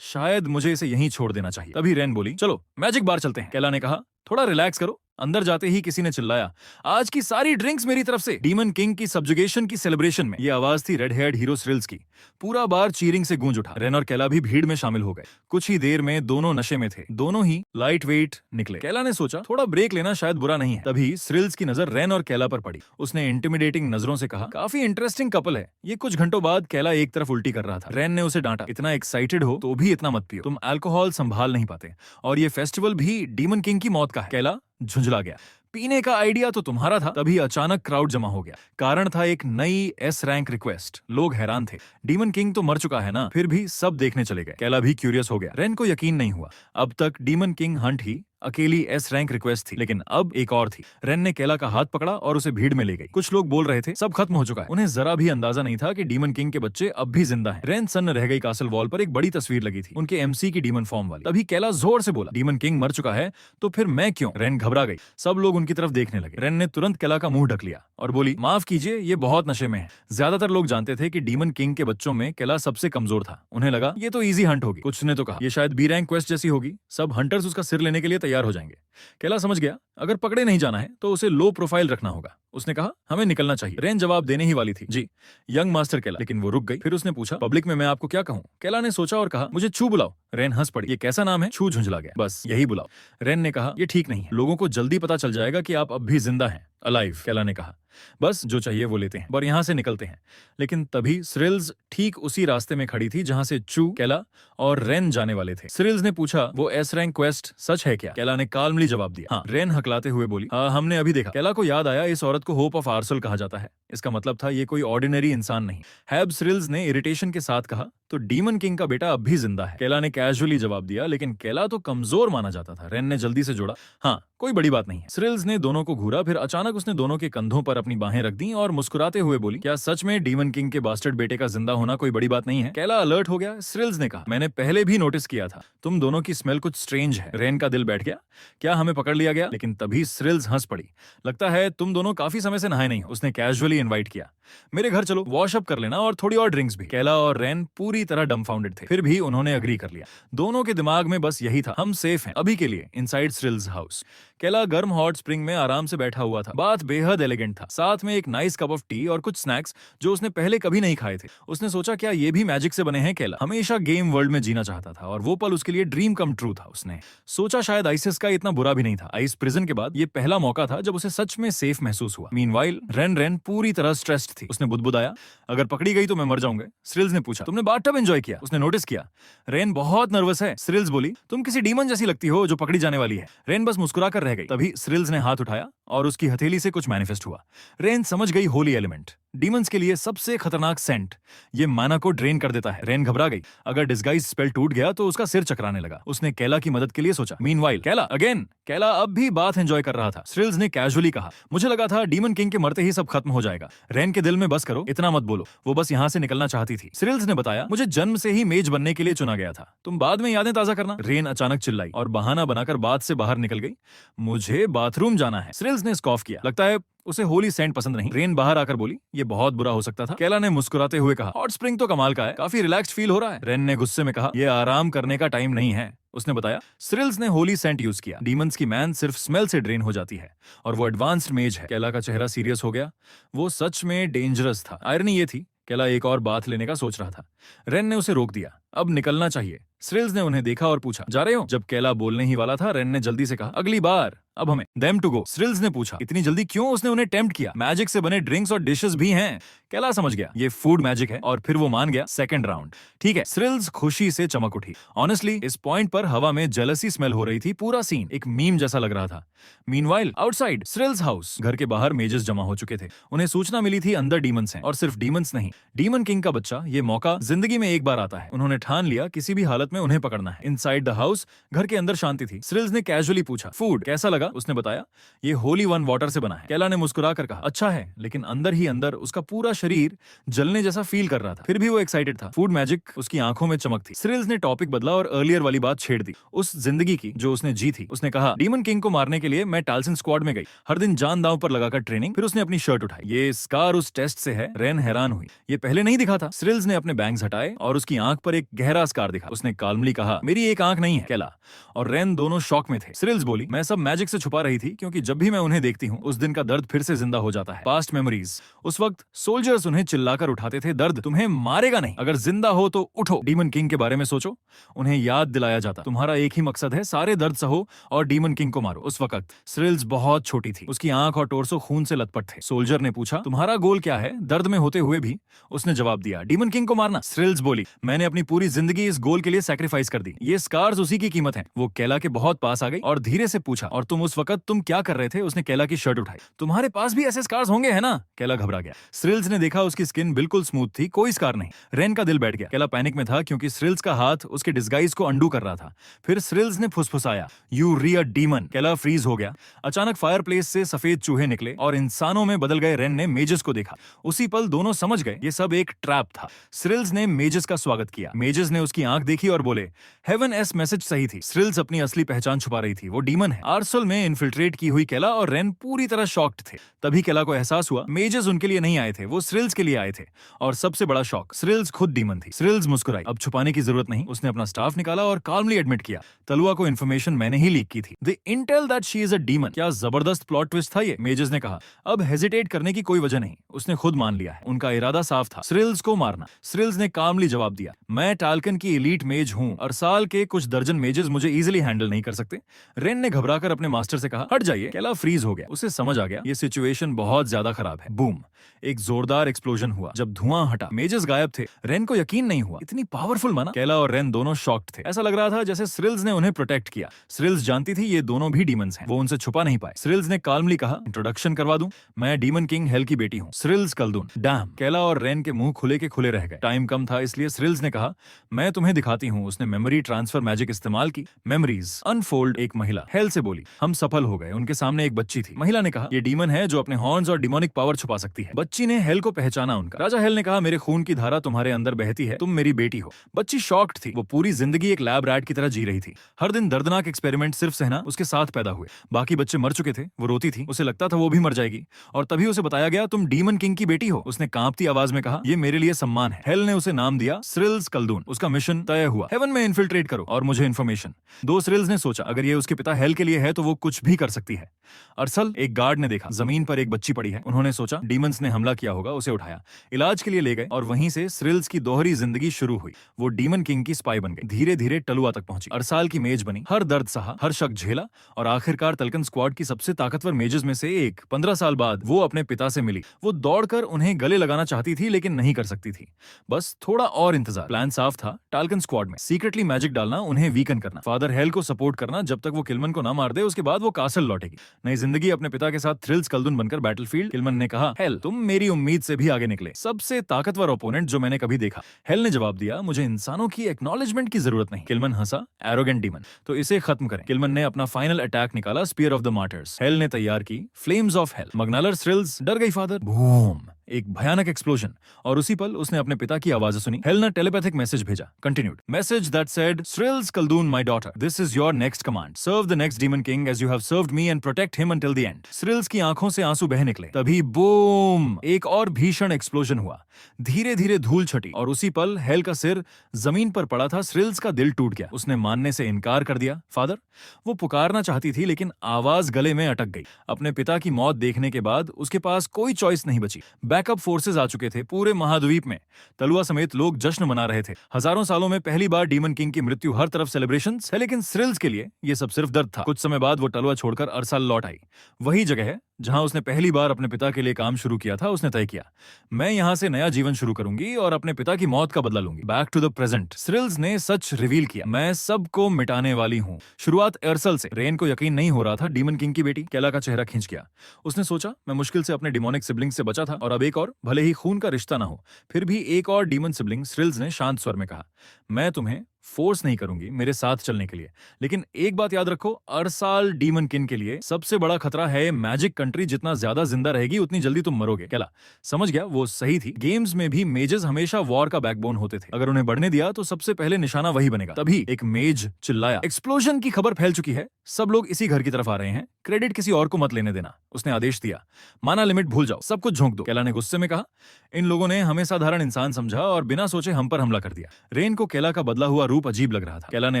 शायद मुझे इसे यहीं छोड़ देना चाहिए। तभी रेन बोली, चलो मैजिक बार चलते हैं। केला ने कहा, थोड़ा रिलैक्स करो। अंदर जाते ही किसी ने चिल्लाया, आज की सारी ड्रिंक्स मेरी तरफ से। डीमन किंग की सब्जुगेशन की सेलिब्रेशन में। ये आवाज थी रेड हेयर्ड हीरो स्रिल्स की। पूरा बार चीरिंग से गूंज उठा। रेन और केला भी भीड़ में शामिल हो गए। कुछ ही देर में दोनों नशे में थे। दोनों ही लाइट वेट निकले। केला ने सोचा, थोड़ा ब्रेक लेना शायद बुरा नहीं है। तभी स्रिल्स की नजर रेन और केला पर पड़ी। उसने इंटिमिडेटिंग नजरों से कहा, काफी इंटरेस्टिंग कपल है ये। कुछ घंटों बाद केला एक तरफ उल्टी कर रहा था। रेन ने उसे डांटा, इतना एक्साइटेड हो तो भी इतना मत पियो, तुम अल्कोहल संभाल नहीं पाते, और ये फेस्टिवल भी डीमन किंग की मौत का है। केला झुंझला गया, पीने का आइडिया तो तुम्हारा था। तभी अचानक क्राउड जमा हो गया। कारण था एक नई एस रैंक रिक्वेस्ट। लोग हैरान थे, डीमन किंग तो मर चुका है ना। फिर भी सब देखने चले गए। केला भी क्यूरियस हो गया। रेन को यकीन नहीं हुआ, अब तक डीमन किंग हंट ही अकेली एस रैंक रिक्वेस्ट थी, लेकिन अब एक और थी। रेन ने केला का हाथ पकड़ा और उसे भीड़ में ले गई। कुछ लोग बोल रहे थे, सब खत्म हो चुका है। उन्हें जरा भी अंदाजा नहीं था कि डीमन किंग के बच्चे अब भी जिंदा हैं। रेन सन्न रह गई। कासल वॉल पर एक बड़ी तस्वीर लगी थी, उनके एमसी की डीमन फॉर्म वाली। तभी केला जोर से बोला, डीमन किंग मर चुका है तो फिर मैं क्यों? रेन घबरा गई। सब लोग उनकी तरफ देखने लगे। रेन ने तुरंत केला का मुंह ढक लिया और बोली, माफ कीजिए, ये बहुत नशे में है। ज्यादातर लोग जानते थे कि डीमन किंग के बच्चों में केला सबसे कमजोर था। उन्हें लगा ये तो इजी हंट होगी। कुछ ने तो कहा, ये शायद बी रैंक क्वेस्ट जैसी होगी, सब हंटर्स उसका सिर लेने के लिए तैयार हो जाएंगे। केला समझ गया, अगर पकड़े नहीं जाना है तो उसे लो प्रोफाइल रखना होगा। उसने कहा, हमें निकलना चाहिए। रेन जवाब देने ही वाली थी, जी यंग मास्टर केला, लेकिन वो रुक गई। फिर उसने पूछा, पब्लिक में मैं आपको क्या कहूँ? केला ने सोचा और कहा, मुझे छू बुलाओ। रेन हंस पड़ी, ये कैसा नाम है? छू झुंझला गया, बस यही बुलाओ। रेन ने कहा, ये ठीक नहीं है, लोगों को जल्दी पता चल जाएगा कि आप अब भी जिंदा हैं, अलाइव। केला ने कहा, बस जो चाहिए वो लेते हैं और यहाँ से निकलते हैं। लेकिन तभी स्रिल्स ठीक उसी रास्ते में खड़ी थी जहाँ से चू, केला और रेन जाने वाले थे। स्रिल्स ने पूछा, वो एस रैंक क्वेस्ट सच है क्या? केला ने काल्मली जवाब दिया, हाँ। रेन हकलाते हुए बोली, हाँ हमने अभी देखा। केला को याद आया, इस औरत को होप ऑफ आर्सल कहा जाता है। इसका मतलब था ये कोई ऑर्डिनरी इंसान नहीं। हैब स्रिल्स ने इरिटेशन के साथ कहा, तो डीमन किंग का बेटा अब भी जिंदा है। केला ने कैजुअली जवाब दिया, लेकिन केला तो कमजोर माना जाता था। रेन ने जल्दी से जोड़ा, हाँ कोई बड़ी बात नहीं है। स्रिल्स ने दोनों को घूरा, फिर अचानक उसने दोनों के कंधों पर अपनी बाहें रख दी और मुस्कुराते हुए बोली, क्या सच में डीमन किंग के बास्टर्ड बेटे का जिंदा होना कोई बड़ी बात नहीं है? केला अलर्ट हो गया। स्रिल्स ने कहा, मैंने पहले भी नोटिस किया था, तुम दोनों की स्मेल कुछ स्ट्रेंज है। रेन का दिल बैठ गया, क्या हमें पकड़ लिया गया? लेकिन तभी स्रिल्स हंस पड़ी, लगता है तुम दोनों काफी समय से नहाए नहीं हो। उसने कैजुअली इन्वाइट किया, मेरे घर चलो, वॉश अप कर लेना और थोड़ी और ड्रिंक्स भी। केला और रेन पूरी तरह डम्फाउंडेड थे, फिर भी उन्होंने अग्री कर लिया। दोनों के दिमाग में बस यही था, हम सेफ हैं अभी के लिए इनसाइड स्रिल्स हाउस। केला गर्म हॉट स्प्रिंग में आराम से बैठा हुआ था। बात बेहद एलिगेंट था, साथ में एक नाइस कप ऑफ टी और कुछ स्नैक्स जो उसने पहले कभी नहीं खाए थे। उसने सोचा, क्या ये भी मैजिक से बने हैं? केला हमेशा गेम वर्ल्ड में जीना चाहता था और वो पल उसके लिए ड्रीम कम ट्रू था। उसने सोचा शायद आइसिस का इतना बुरा भी नहीं था। आइस प्रिजन के बाद ये पहला मौका था जब उसे सच में सेफ महसूस हुआ। मीनवाइल रेन पूरी तरह स्ट्रेस्ड थी। उसने बुदबुदाया, अगर पकड़ी गई तो मैं मर जाऊंगा। स्रिल्स ने पूछा, तुमने बाथटब एंजॉय किया? उसने नोटिस किया रेन बहुत नर्वस है। स्रिल्स बोली, तुम किसी डीमन जैसी लगती हो जो पकड़ी जाने वाली है। रेन बस मुस्कुरा कर रह गई। तभी स्रिल्स ने हाथ उठाया और उसकी हथेली से कुछ मैनिफेस्ट हुआ। रेन समझ गई, होली एलिमेंट, डीमंस के लिए सबसे खतरनाक सेंट। ये माना को ड्रेन कर देता है। रेन घबरा गई, अगर डिस्गाइज स्पेल टूट गया तो उसका सिर चकराने लगा। उसने केला की मदद के लिए सोचा। मीनवाइल केला अगेन। केला अब भी बात एंजॉय कर रहा था। स्रिल्स ने कैजुअली कहा, मुझे लगा था डीमन किंग के मरते ही सब खत्म हो जाएगा। रेन के दिल में बस करो, इतना मत बोलो, वो बस यहाँ से निकलना चाहती थी। स्रिल्स ने बताया, मुझे जन्म से ही मेज बनने के लिए चुना गया था, तुम बाद में यादें ताजा करना। रेन अचानक चिल्लाई और बहाना बनाकर बात से बाहर निकल गई, मुझे बाथरूम जाना है। स्रिल्स ने स्कॉफ किया, लगता है उसे होली सेंट पसंद नहीं। रेन बाहर आकर बोली, ये बहुत बुरा हो सकता था। केला ने मुस्कुराते हुए कहा, हॉट स्प्रिंग तो कमाल का है, काफी रिलैक्स्ड फील हो रहा है। रेन ने गुस्से में कहा, ये आराम करने का टाइम नहीं है। उसने बताया, स्रिल्स ने होली सेंट यूज किया, डीमंस की मैन सिर्फ स्मेल से ड्रेन हो जाती है और वो एडवांस्ड मेज है। केला का चेहरा सीरियस हो गया, वो सच में डेंजरस था। आयरनी ये थी, केला एक और बात लेने का सोच रहा था। रेन ने उसे रोक दिया, अब निकलना चाहिए। स्रिल्स ने उन्हें देखा और पूछा, जा रहे हो? जब केला बोलने ही वाला था, रेन ने जल्दी से कहा, अगली बार अब हमें देम टू गो। स्रिल्स ने पूछा इतनी जल्दी क्यों उसने उन्हें टेम्प्ट किया? मैजिक से बने ड्रिंक्स और डिशेस भी हैं। केला समझ गया ये फूड मैजिक है और फिर वो मान गया सेकंड राउंड। ठीक है, स्रिल्स खुशी से चमक उठी। ऑनेस्टली इस पॉइंट पर हवा में जेलसी स्मेल हो रही थी। पूरा सीन एक मीम जैसा लग रहा था। मीनवाइल आउटसाइड स्रिल्स हाउस, घर के बाहर मेजेस जमा हो चुके थे। उन्हें सूचना मिली थी अंदर डीमंस हैं, और सिर्फ डीमंस नहीं, डीमन किंग का बच्चा। ये मौका जिंदगी में एक बार आता है। उन्होंने ठान लिया किसी भी हालत में उन्हें पकड़ना है। इनसाइड द हाउस, घर के अंदर शांति थी। स्रिल्स ने कैजुअली पूछा फूड कैसा लगा? उसने बताया ये होली वन वाटर से बना है। केला ने मुस्कुरा कर कहा अच्छा है, लेकिन अंदर ही अंदर उसका पूरा शरीर जलने जैसा फील कर रहा था। फिर भी वो एक्साइटेड था। फूड मैजिक उसकी आंखों में चमक थी। स्रिल्स ने टॉपिक बदला और अर्लियर वाली बात छेड़ दी, उस जिंदगी की जो उसने जी थी। उसने कहा डीमन किंग को मारने के लिए मैं टाल्सन स्क्वाड में गई, हर दिन जान दांव पर लगाकर ट्रेनिंग। फिर उसने अपनी शर्ट उठाई। ये स्कार उस टेस्ट से है। रेन हैरान हुई, ये पहले नहीं दिखा था। स्रिल्स ने अपने बैंग्स हटाए और उसकी आंख पर एक गहरा स्कार दिखा। उसने काल्मली कहा मेरी एक आंख नहीं है। केला और रेन दोनों शॉक में थे। स्रिल्स बोली मैं सब मैजिक से छुपा रही थी, क्योंकि जब भी मैं उन्हें देखती हूँ उस दिन का दर्द फिर से जिंदा हो जाता है। Past memories. उस वक्त सोल्जर्स उन्हें चिल्लाकर उठाते थे दर्द तुम्हें मारेगा नहीं, अगर जिंदा हो तो उठो। डीमन किंग के बारे में सोचो। उन्हें याद दिलाया जाता तुम्हारा एक ही मकसद है, सारे दर्द सहो और डीमन किंग को मारो। उस वक्त स्रिल्स बहुत छोटी थी, उसकी आंख और टोर्सो खून से लथपथ थे। सोल्जर ने पूछा तुम्हारा गोल क्या है? दर्द में होते हुए भी उसने जवाब दिया डीमन किंग को मारना। स्रिल्स बोली मैंने अपनी पूरी जिंदगी इस गोल के लिए सैक्रिफाइस कर दी, ये स्कार्स उसी की कीमत है। वो केला के बहुत पास आ गई और धीरे से पूछा और तुम उस वक्त तुम क्या कर रहे थे? उसने केला की शर्ट उठाई। तुम्हारे पास भी ऐसे स्कार्स होंगे है ना? केला घबरा गया। स्रिल्स ने देखा उसकी स्किन बिल्कुल स्मूथ थी, कोई स्कार नहीं। रेन का दिल बैठ गया। केला पैनिक में था क्योंकि स्रिल्स का हाथ उसके डिस्गाइज को अंडू कर रहा था। फिर स्रिल्स ने फुसफुसाया यू रियर डीमन। केला फ्रीज हो गया। अचानक फायरप्लेस से सफेद चूहे निकले और इंसानों में बदल गए। रेन ने मेजेस को देखा। उसी पल दोनों समझ गए ये सब एक ट्रैप था। स्रिल्स ने मेजेस का स्वागत किया। मेजेस ने उसकी आंख देखी और बोले हेवन एस मैसेज सही थी। स्रिल्स अपनी असली पहचान छुपा रही थी, वो डीमन है। आर्सल में इन्फिल्ट्रेट की हुई केला और रेन पूरी तरह शॉक्ड थे। तभी केला को एहसास हुआ मेजेस उनके लिए नहीं आए थे, वो स्रिल्स के लिए आए थे। और सबसे बड़ा शॉक, स्रिल्स खुद डीमन थी। स्रिल्स मुस्कुराई, अब छुपाने की जरूरत नहीं। उसने अपना स्टाफ निकाला और काल्मली एडमिट किया तलुआ को इन्फॉर्मेशन मैंने ही लीक की थी। They intel that she is a demon. क्या जबरदस्त प्लॉट ट्विस्ट था ये। मेजेस ने कहा अब हेजिटेट करने की कोई वजह नहीं, उसने खुद मान लिया है। उनका इरादा साफ था, स्रिल्स को मारना। स्रिल्स ने काल्मली जवाब दिया मैं टाल्कन की एलीट मेज हूं और साल के कुछ दर्जन मेजेस मुझे इजीली हैंडल नहीं कर सकते। रेन ने घबराकर अपने मास्टर से कहा हट जाइए। केला फ्रीज हो गया। उसे समझ आ गया ये सिचुएशन बहुत ज्यादा खराब है। बूम, एक जोरदार एक्सप्लोजन हुआ। जब धुआं हटा मेजेस गायब थे। रेन को यकीन नहीं हुआ इतनी पावरफुल माना। केला और रेन दोनों शॉक्ड थे। ऐसा लग रहा था जैसे स्रिल्स ने उन्हें प्रोटेक्ट किया। स्रिल्स जानती थी ये दोनों भी डीमंस हैं, वो उनसे छुपा नहीं पाए। स्रिल्स ने काल्मली कहा इंट्रोडक्शन करवा दूं, मैं डीमन किंग हेल की बेटी हूं, स्रिल्स कल्दून। डैम, केला और रेन के मुंह खुले के खुले रह गए। टाइम कम था इसलिए स्रिल्स ने कहा मैं तुम्हें दिखाती हूं। उसने मेमोरी ट्रांसफर मैजिक इस्तेमाल की। Memories unfold. एक महिला हेल से बोली हम सफल हो गए। उनके सामने एक बच्ची थी। महिला ने कहा ये डीमन है जो अपने हॉर्न्स और डिमोनिक पावर छुपा सकती है। बच्ची ने हेल को पहचाना उनका। राजा हेल ने कहा मेरे खून की धारा तुम्हारे अंदर बहती है, तुम मेरी बेटी हो। बच्ची शॉक्ड थी। वो पूरी जिंदगी एक लैब रैट की तरह जी रही थी। हर दिन दर्दनाक एक्सपेरिमेंट सिर्फ सहना उसके साथ पैदा हुए। बाकी बच्चे मर चुके थे। वो रोती थी, उसे लगता था वो भी मर जाएगी। और तभी उसे बताया गया तुम डीमन किंग की बेटी हो। उसने कांपती आवाज में कहा ये मेरे लिए सम्मान है। हेल ने उसे नाम दिया स्रिल्स कल्दून। उसका मिशन तय हुआ, हेवन में इन्फिल्ट्रेट करो और मुझे इन्फॉर्मेशन दो। स्रिल्स ने सोचा अगर ये उसके पिता हेल के लिए है तो वो कुछ भी कर सकती है। अरसल, एक गार्ड ने देखा जमीन पर एक बच्ची पड़ी है। उन्होंने सोचा डीमंस ने हमला किया होगा। उसे उठाया, इलाज के लिए ले गए और वहीं से स्रिल्स की दोहरी जिंदगी शुरू हुई। वो डीमन किंग की स्पाई बन गई, धीरे धीरे टलुआ तक पहुंची। अरसाल की मेज बनी, हर दर्द सहा, हर शक झेला और आखिरकार तलकन स्क्वाड की सबसे ताकतवर मेजेस में से एक 15 साल बाद वो अपने पिता से मिली। वो दौड़कर उन्हें गले लगाना चाहती थी लेकिन नहीं कर सकती थी। बस थोड़ा और इंतजार। प्लान साफ था, टाल्कन स्क्वाड में सीक्रेटली मैजिक डालना, उन्हें वीकन करना, फादर हेल को सपोर्ट करना जब तक वो किल्मन को ना मार दे। उसके बाद वो कासल लौटेगी, नई जिंदगी अपने पिता के साथ थ्रिल्स कल्दून बनकर बैटलफील्ड। किल्मन ने कहा हेल तुम मेरी उम्मीद से भी आगे निकले, सबसे ताकतवर ओपोनेंट जो मैंने कभी देखा। हेल ने जवाब दिया मुझे इंसानों की एक्नॉलेजमेंट की जरूरत नहीं। किल्मन हंसा, एरोगेंट डीमन, तो इसे खत्म करें। किल्मन ने अपना फाइनल अटैक निकाला, spear of the martyrs. Hell ने तैयार की फ्लेम्स ऑफ हेल। मगनालर स्रिल्स डर गई फादर। बूम, एक भयानक एक्सप्लोजन और उसी पल उसने अपने पिता की आवाज सुनी। हेल ने टेलीपैथिक मैसेज भेजा, continued message that said Srills Kaldoon my daughter, this is your next command, serve the next demon king as you have served me and protect him until the end. Srills की आंखों से आंसू बह निकले। तभी boom, एक और भीषण एक्सप्लोजन हुआ। धीरे धीरे धूल छटी और उसी पल हेल का सिर जमीन पर पड़ा था। स्रिल्स का दिल टूट गया, उसने मानने से इनकार कर दिया। फादर, वो पुकारना चाहती थी लेकिन आवाज गले में अटक गई। अपने पिता की मौत देखने के बाद उसके पास कोई चॉइस नहीं बची। बैकअप फोर्सेज आ चुके थे पूरे महाद्वीप में। तलुआ समेत लोग जश्न मना रहे थे। हजारों सालों में पहली बार डीमन किंग की मृत्यु, हर तरफ सेलिब्रेशंस है, लेकिन सिरिल्स के लिए ये सब सिर्फ दर्द था। कुछ समय बाद वो तलुआ छोड़कर अरसाल लौट आई। वही जगह है जहां उसने पहली बार अपने पिता के लिए काम शुरू किया था। उसने तय किया, मैं यहां से नया जीवन शुरू करूंगी और अपने पिता की मौत का बदला लूंगी। Back to the present. Cyrils ने सच रिवील किया, मैं सबको मिटाने वाली हूं। शुरुआत एरसल से। रेन को यकीन नहीं हो रहा था, डीमन किंग की बेटी। केला का चेहरा खिंच गया। उसने सोचा, मैं मुश्किल से अपने डिमोनिक सिबलिंग से बचा था और अब एक और, भले ही खून का रिश्ता ना हो, फिर भी एक और डीमन सिबलिंग। सिरिल्स ने शांत स्वर में कहा, मैं तुम्हें फोर्स नहीं करूंगी मेरे साथ चलने के लिए, लेकिन एक बात याद रखो, अरसाल डीमन किंग के लिए सबसे बड़ा खतरा है मैजिक कंट्री। जितना ज्यादा जिंदा रहेगी उतनी जल्दी तुम मरोगे। केला समझ गया, वो सही थी। गेम्स में भी मेजेस हमेशा वॉर का बैकबोन होते थे। अगर उन्हें बढ़ने दिया तो सबसे पहले निशाना वही बनेगा। तभी एक मेज चिल्लाया, एक्सप्लोजन की खबर फैल चुकी है, सब लोग इसी घर की तरफ आ रहे हैं, क्रेडिट किसी और को मत लेने देना। उसने आदेश दिया, माना लिमिट भूल जाओ, सब कुछ झोंक दो। केला ने गुस्से में कहा, इन लोगों ने हमें साधारण इंसान समझा और बिना सोचे हम पर हमला कर दिया। रेन को केला का बदला हुआ रूप अजीब लग रहा था। केला ने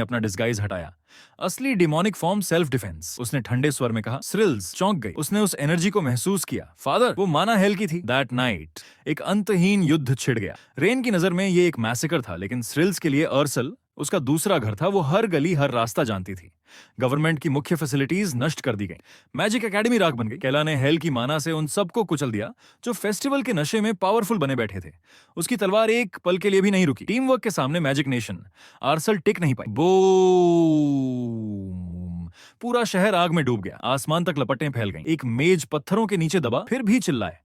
अपना डिस्गाइज हटाया, असली डिमोनिक फॉर्म सेल्फ डिफेंस। उसने ठंडे स्वर में कहा। सिरिल्स चौंक गई। उसने उस एनर्जी को महसूस किया। फादर, वो माना हेल की थी। दैट नाइट एक अंतहीन युद्ध छिड़ गया। रेन की नजर में ये एक मैसेकर था, लेकिन सिरिल्स के लिए अरसल उसका दूसरा घर था। वो हर गली हर रास्ता जानती थी। गवर्नमेंट की मुख्य फैसिलिटीज नष्ट कर दी गई। मैजिक एकेडमी राख बन गई। केला ने हेल की माना से उन सबको कुचल दिया जो फेस्टिवल के नशे में पावरफुल बने बैठे थे। उसकी तलवार एक पल के लिए भी नहीं रुकी। टीम वर्क के सामने मैजिक नेशन आर्सल टिक नहीं पाई। बूम! पूरा शहर आग में डूब गया। आसमान तक लपटें फैल गईं। एक मेज पत्थरों के नीचे दबा, फिर भी चिल्लाए,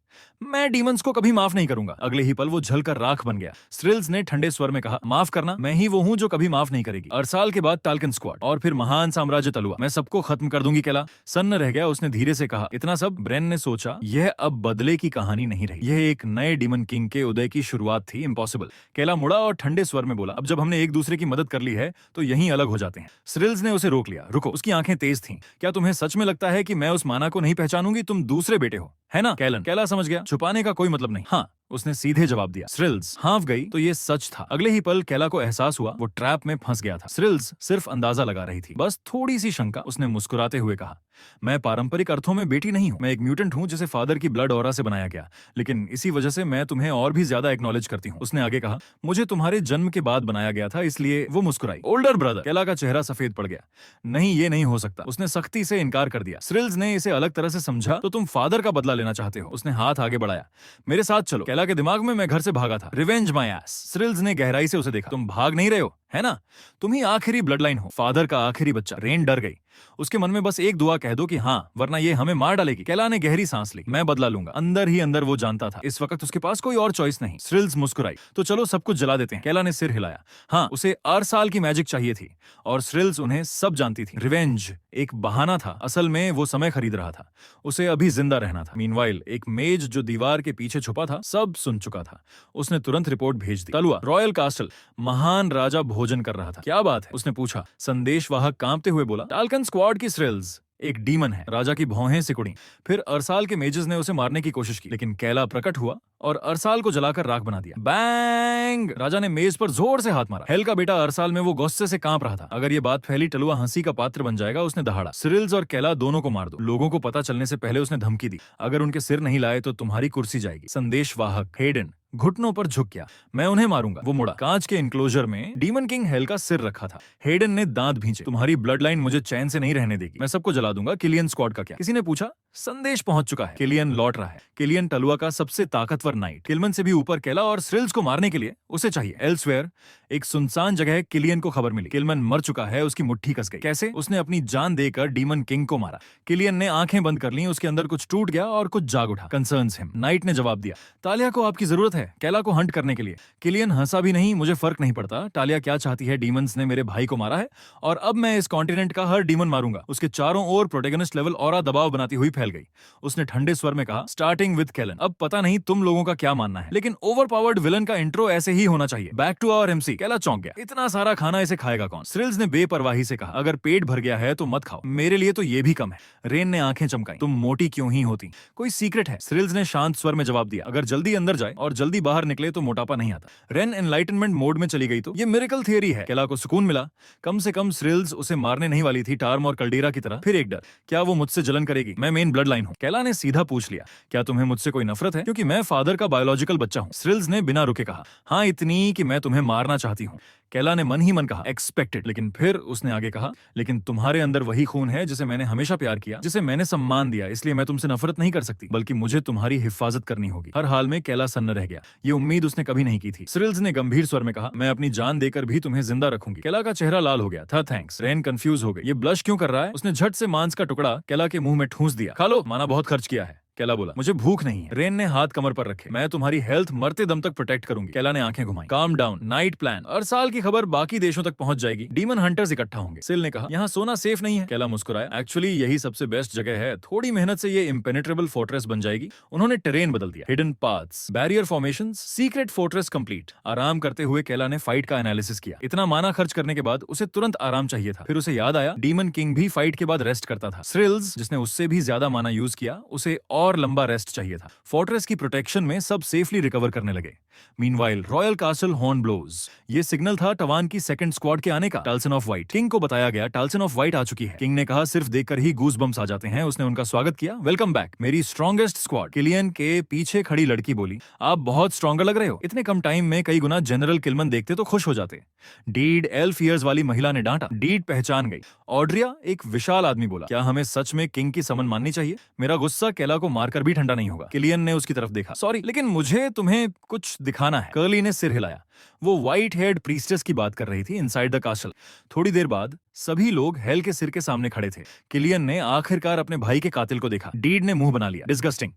मैं डीमंस को कभी माफ नहीं करूंगा। अगले ही पल वो जलकर राख बन गया। सिरिल्स ने ठंडे स्वर में कहा, माफ करना, मैं ही वो हूं जो कभी माफ नहीं करेगी। अरसाल के बाद टाल्कन स्क्वाड और फिर महान साम्राज्य तलुआ, मैं सबको खत्म कर दूंगी। केला सन्न रह गया। उसने धीरे से कहा, इतना सब? ब्रेन ने सोचा, यह अब बदले की कहानी नहीं रही, यह एक नए डीमन किंग के उदय की शुरुआत थी। इम्पॉसिबल। केला मुड़ा और ठंडे स्वर में बोला, अब जब हमने एक दूसरे की मदद कर ली है तो यहीं अलग हो जाते हैं। सिरिल्स ने उसे रोक लिया। रुको। उसकी आंखें तेज थीं। क्या तुम्हें सच में लगता है कि मैं उस माना को नहीं पहचानूंगी? तुम दूसरे बेटे हो, है ना? केला समझ गया, छुपाने का कोई मतलब नहीं। हाँ, उसने सीधे जवाब दिया। सिरिल्स हाँफ गई तो ये सच था। अगले ही पल केला को एहसास हुआ वो ट्रैप में फंस गया था। सिरिल्स सिर्फ अंदाजा लगा रही थी, बस थोड़ी सी शंका। उसने मुस्कुराते हुए कहा, मैं पारंपरिक अर्थों में बेटी नहीं हूं, मैं एक म्यूटेंट हूं जिसे फादर की ब्लड ऑरा से बनाया गया, लेकिन इसी वजह से मैं तुम्हें और भी ज्यादा एक्नॉलेज करती हूं। उसने आगे कहा, मुझे तुम्हारे जन्म के बाद बनाया गया था, इसलिए वो मुस्कुराई। Older brother. केला का चेहरा सफेद पड़ गया। नहीं, ये नहीं हो सकता। उसने सख्ती से इनकार कर दिया। सिरिल्स ने इसे अलग तरह से समझा, तो तुम फादर का बदला लेना चाहते हो। उसने हाथ आगे बढ़ाया, मेरे साथ चलो। केला के दिमाग में, मैं घर से भागा था, रिवेंज माय एस। सिरिल्स ने गहराई से उसे देखा, तुम भाग नहीं रहे हो, है ना? तुम ही आखिरी ब्लड लाइन हो, फादर का आखिरी बच्चा। रेन डर गई। उसके मन में बस एक दुआ कह दो कि हाँ, वरना ये हमें मार डालेगी। केला ने गहरी सांस ली, मैं बदला लूंगा। अंदर ही अंदर वो जानता था इस वक्त उसके पास कोई और चॉइस नहीं। सिरिल्स मुस्कुराई, तो चलो सब कुछ जला देते हैं। केला ने सिर हिलाया। हाँ, उसे अरसाल की मैजिक चाहिए थी और सिरिल्स उन्हें सब जानती थी। रिवेंज एक बहाना था, असल में वो समय खरीद रहा था। उसे अभी जिंदा रहना था। मीनवाइल एक मेज जो दीवार के पीछे छुपा था सब सुन चुका था। उसने तुरंत रिपोर्ट भेज दी। तलुआ रॉयल कास्टल, महान राजा भोजन कर रहा था। क्या बात है? उसने पूछा। संदेशवाहक कांपते हुए बोला, टाल्कन स्क्वाड की सिरिल्स एक डीमन है। राजा की भौहें सिकुड़ी। फिर अरसाल के मेजेस ने उसे मारने की कोशिश की, लेकिन केला प्रकट हुआ और अरसाल को जलाकर राख बना दिया। बैंग! राजा ने मेज पर जोर से हाथ मारा। हेल का बेटा अरसाल में वो गुस्से से कांप रहा था। अगर ये बात फैली, टलुआ हंसी का पात्र बन जाएगा। उसने दहाड़ा, सिरिल्स और केला दोनों को मार दो। लोगों को पता चलने से पहले उसने धमकी दी, अगर उनके सिर नहीं लाए तो तुम्हारी कुर्सी जाएगी। संदेशवाहक हेडन घुटनों पर झुक गया, मैं उन्हें मारूंगा। वो मुड़ा। कांच के इनक्लोजर में डीमन किंग हेल का सिर रखा था। हेडन ने दांत भींचे, तुम्हारी ब्लड लाइन मुझे चैन से नहीं रहने देगी, मैं सबको जला दूंगा। किलियन स्क्वाड का क्या? किसी ने पूछा। संदेश पहुंच चुका है, किलियन लौट रहा है। किलियन तलुआ का सबसे ताकतवर नाइट, किलमन से भी ऊपर। केला और सिरिल्स को मारने के लिए उसे चाहिए। एल्सवेयर एक सुनसान जगह किलियन को खबर मिली, किलमन मर चुका है। उसकी मुट्ठी कस गई। कैसे? उसने अपनी जान देकर डीमन किंग को मारा। किलियन ने आंखें बंद कर ली, उसके अंदर कुछ टूट गया और कुछ जाग उठा। Concerns him. नाइट ने जवाब दिया, तालिया को आपकी जरूरत है केला को हंट करने के लिए। किलियन हंसा भी नहीं, मुझे फर्क नहीं पड़ता तालिया क्या चाहती है। डीमंस ने मेरे भाई को मारा है और अब मैं इस कॉन्टिनेंट का हर डीमन मारूंगा। उसके चारों ओर प्रोटेगनिस्ट लेवल ऑरा दबाव बनाती हुई फैल गई। उसने ठंडे स्वर में कहा, स्टार्टिंग विद केलन। अब पता नहीं तुम लोगों का क्या मानना है, लेकिन ओवरपावर्ड विलन का इंट्रो ऐसे ही होना चाहिए। Back to our MC. केला चौंक गया, इतना सारा खाना इसे खाएगा कौन? सिरिल्स ने बेपरवाही से कहा, अगर पेट भर गया है तो मत खाओ, मेरे लिए तो ये भी कम है। रेन ने आंखें चमकाई, तुम मोटी क्यों ही होती, कोई सीक्रेट है? सिरिल्स ने शांत स्वर में जवाब दिया, अगर जल्दी अंदर जाए और जल्दी बाहर निकले तो मोटापा नहीं आता। रेन एनलाइटनमेंट मोड में चली गई तो ये मिरेकल थियरी है। केला को सुकून मिला, कम से कम सिरिल्स उसे मारने नहीं वाली थी, टार्म और कल्डेरा की तरह। फिर एक डर, क्या वो मुझसे जलन करेगी? मैं मेन ब्लड लाइन हूं। केला ने सीधा पूछ लिया, क्या तुम्हें मुझसे कोई नफरत है? क्योंकि मैं फादर मदर का बायोलॉजिकल बच्चा हूँ। स्रिल्स ने बिना रुके कहा, हाँ इतनी कि मैं तुम्हें मारना चाहती हूँ। केला ने मन ही मन कहा, एक्सपेक्टेड। लेकिन फिर उसने आगे कहा, लेकिन तुम्हारे अंदर वही खून है जिसे मैंने हमेशा प्यार किया, जिसे मैंने सम्मान दिया, इसलिए मैं तुमसे नफरत नहीं कर सकती, बल्कि मुझे तुम्हारी हिफाजत करनी होगी। हर हाल में केला सन्न रह गया। ये उम्मीद उसने कभी नहीं की थी। स्रिल्स ने गंभीर स्वर में कहा, मैं अपनी जान देकर भी तुम्हें जिंदा रखूंगी। केला का चेहरा लाल हो गया था। थैंक्स। रेन कंफ्यूज हो गई, ये ब्लश क्यों कर रहा है? उसने झट से मांस का टुकड़ा केला के मुंह में ठूंस दिया। खा लो, माना बहुत खर्च किया है। केला बोला, मुझे भूख नहीं है। रेन ने हाथ कमर पर रखे, मैं तुम्हारी हेल्थ मरते दम तक प्रोटेक्ट करूंगी। केला ने आंखें घुमाई, काम डाउन, नाइट प्लान, और साल की खबर बाकी देशों तक पहुंच जाएगी, डीमन हंटर्स इकट्ठा होंगे। सिल ने कहा, यहाँ सोना सेफ नहीं है। केला मुस्कुराया, एक्चुअली यही सबसे बेस्ट जगह है, थोड़ी मेहनत से ये इम्पेनेट्रेबल फोर्ट्रेस बन जाएगी। उन्होंने टेरेन बदल दिया, hidden paths, barrier formations, secret fortress complete. आराम करते हुए केला ने फाइट का एनालिसिस किया। इतना माना खर्च करने के बाद उसे तुरंत आराम चाहिए था। फिर उसे याद आया, डीमन किंग भी फाइट के बाद रेस्ट करता था। स्रिल्स, जिसने उससे भी ज्यादा माना यूज किया, उसे और लंबा रेस्ट चाहिए था। फोर्ट्रेस की प्रोटेक्शन में सब सेफली रिकवर करने लगे। Meanwhile royal castle horn blows, ये सिग्नल था टवान की सेकंड स्क्वाड के आने का। टाल्सन ऑफ व्हाइट, किंग को बताया गया टाल्सन ऑफ व्हाइट आ चुकी है। किंग ने कहा, सिर्फ देखकर ही गूज बम्स आ जाते हैं। उसने उनका स्वागत किया, वेलकम बैक मेरी स्ट्रॉन्गेस्ट स्क्वाड। किलियन के पीछे खड़ी लड़की बोली, आप बहुत स्ट्रॉन्गर लग रहे हो। इतने कम टाइम में कई गुना जनरल किलमन देखते तो खुश हो जाते। डीड, एल्फ ईयर्स वाली महिला ने डांटा। डीड पहचान गई। ऑड्रिया, एक विशाल आदमी, बोला, क्या हमें सच में किंग की समन माननी चाहिए? मेरा गुस्सा केला को मारकर भी ठंडा नहीं होगा। किलियन ने उसकी तरफ देखा, सॉरी लेकिन मुझे तुम्हें कुछ दिखाना है। कर्ली ने सिर हिलाया। वो व्हाइट हेयर्ड प्रीस्टेस की बात कर रही थी इनसाइड द कासल। थोड़ी देर बाद सभी लोग हेल के सिर के सामने खड़े थे। किलियन ने आखिरकार अपने भाई के कातिल को देखा। डीड ने मुंह बना लिया, डिस्गस्टिंग।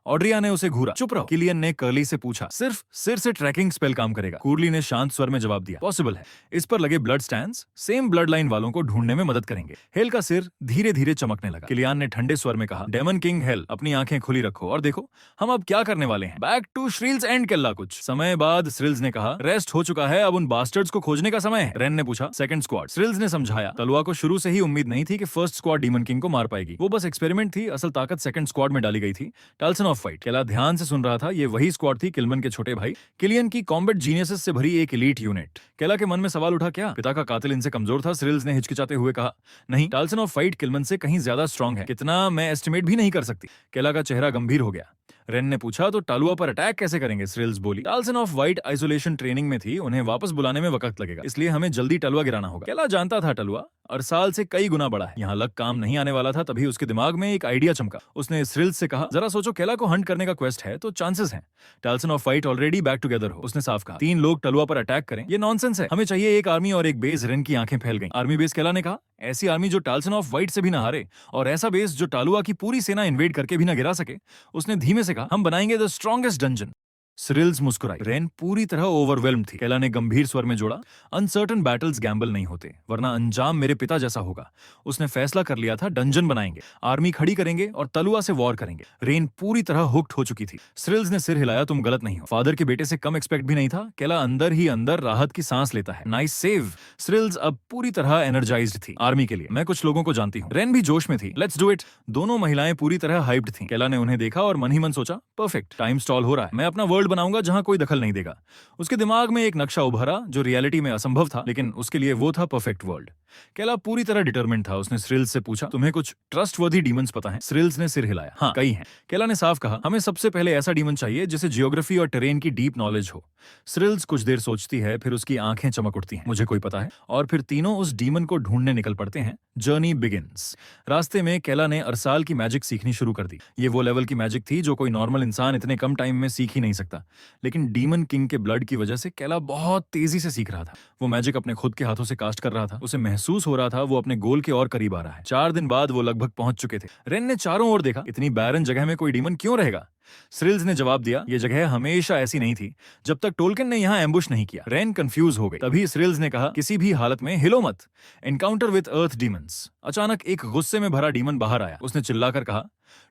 ऑड्रिया ने उसे घूरा, चुप रहो। किलियन ने कर्ली से पूछा, सिर्फ सिर से ट्रैकिंग स्पेल काम करेगा? कुर्ली ने शांत स्वर में जवाब दिया, पॉसिबल है। इस पर लगे blood stands same blood line वालों को ढूंढने में मदद करेंगे। हेल का सिर धीरे धीरे चमकने लगा। किलियन ने ठंडे स्वर में कहा, डेमन किंग हेल, अपनी आंखें खुली रखो और देखो हम अब क्या करने वाले हैं। Back to Shrills and Kella. कुछ समय बाद श्रिल्स ने कहा, रेस्ट हो चुका है, अब उन बास्टर्ड्स को खोजने का समय है। रेन ने पूछा, सेकंड स्क्वाड। श्रिल्स ने समझाया, तलवा को शुरू से ही उम्मीद नहीं थी कि फर्स्ट स्क्वाड डीमन किंग को मार पाएगी। वो बस एक्सपेरिमेंट थी, असल ताकत सेकंड स्क्वाड में डाली गई थी। टाल्सन ऑफ व्हाइट। केला ध्यान से सुन रहा था। ये वही स्क्वाड थी किलमन के छोटे भाई किलियन की कॉम्बैट जीनियसेस से भरी एक एलीट यूनिट। केला के मन में सवाल उठा, क्या पिता का कातिल इनसे कमजोर था? श्रिल्स ने हिचकिचाते हुए कहा, नहीं, टाल्सन ऑफ व्हाइट किलमन से कहीं ज्यादा स्ट्रांग है, कितना मैं एस्टिमेट भी नहीं कर सकती। केला का चेहरा गंभीर हो गया। रेन ने पूछा, तो टालुआ पर अटैक कैसे करेंगे? श्रिल्स बोली, टाल्सन ऑफ व्हाइट आइसोलेशन ट्रेनिंग में थी, उन्हें वापस बुलाने में वक्त लगेगा, इसलिए हमें जल्दी टलुआ गिराना होगा। केला जानता था टलुआ अरसाल से कई गुना बड़ा है, यहाँ लग काम नहीं आने वाला था। तभी उसके दिमाग में एक आइडिया चमका। उसने श्रिल्स से कहा, जरा सोचो, केला को हंट करने का क्वेस्ट है तो चांसेस हैं Talson of White already back together हो। उसने साफ कहा, 3 लोग टलुआ पर अटैक करें, ये नॉनसेंस है। हमें चाहिए एक आर्मी और एक बेस। रेन की आंखें फैल गईं। Army base? केला ने कहा, ऐसी आर्मी जो टाल्सन ऑफ व्हाइट से भी ना हारे, और ऐसा बेस जो टालुआ की पूरी सेना इन्वेड करके भी ना गिरा सके। उसने धीमे से कहा, हम बनाएंगे द स्ट्रॉन्गेस्ट डंजन। श्रिल्स मुस्कुराई। रेन पूरी तरह ओवरवेल्म्ड थी। केला ने गंभीर स्वर में जोड़ा, अनसर्टन बैटल्स गैम्बल नहीं होते, वरना अंजाम मेरे पिता जैसा होगा। उसने फैसला कर लिया था, डंजन बनाएंगे, आर्मी खड़ी करेंगे और तलुआ से वॉर करेंगे। रेन पूरी तरह हुक्ड हो चुकी थी। श्रिल्स ने सिर हिलाया, तुम गलत नहीं हो। फादर के बेटे से कम एक्सपेक्ट भी नहीं था। केला अंदर ही अंदर राहत की सांस लेता है। Nice save. श्रिल्स अब पूरी तरह एनर्जाइज्ड थी आर्मी के लिए। मैं कुछ लोगों को जानती हूँ। रेन भी जोश में थी। Let's do it. दोनों महिलाएं पूरी तरह हाइप्ड थीं। केला ने उन्हें देखा और मन ही मन सोचा, परफेक्ट, टाइम स्टॉल हो रहा है। मैं अपना वर्ल्ड बनाऊंगा जहां कोई दखल नहीं देगा। उसके दिमाग में एक नक्शा उभरा जो रियलिटी में असंभव था, लेकिन उसके लिए वो था परफेक्ट वर्ल्ड। केला पूरी तरह डिटरमिन्ड था। उसने श्रिल्स से पूछा, तुम्हें कुछ ट्रस्टवर्दी डीमंस पता है? श्रिल्स ने सिर हिलाया, हाँ कई हैं। केला ने साफ कहा, हमें सबसे पहले ऐसा डीमन चाहिए जिसे जियोग्राफी और टेरेन की डीप नॉलेज हो। श्रिल्स कुछ देर सोचती है, फिर उसकी आंखें चमक उठती हैं, मुझे कोई पता है। और फिर तीनों उस डीमन को ढूंढने निकल पड़ते हैं। Journey begins. रास्ते में केला ने अरसाल की मैजिक सीखनी शुरू कर दी। ये वो लेवल की मैजिक थी जो कोई नॉर्मल इंसान इतने कम टाइम में सीख ही नहीं सकता, लेकिन डीमन किंग के ब्लड की वजह से केला बहुत तेजी से सीख रहा था। वो मैजिक अपने खुद के हाथों से कास्ट कर रहा था। उसे महसूस हो रहा था वो अपने गोल के और करीब आ रहा है। 4 दिन बाद वो लगभग पहुंच चुके थे। रेन ने चारों ओर देखा, इतनी बैरन जगह में कोई डीमन क्यों रहेगा? श्रिल्स ने जवाब दिया, ये जगह हमेशा ऐसी नहीं थी जब तक टोल्किन ने यहाँ एम्बुश नहीं किया। रेन कंफ्यूज हो गई। तभी श्रिल्स ने कहा, किसी भी हालत में हिलो मत। Encounter with earth demons. अचानक एक गुस्से में भरा डीमन बाहर आया। उसने चिल्लाकर कहा,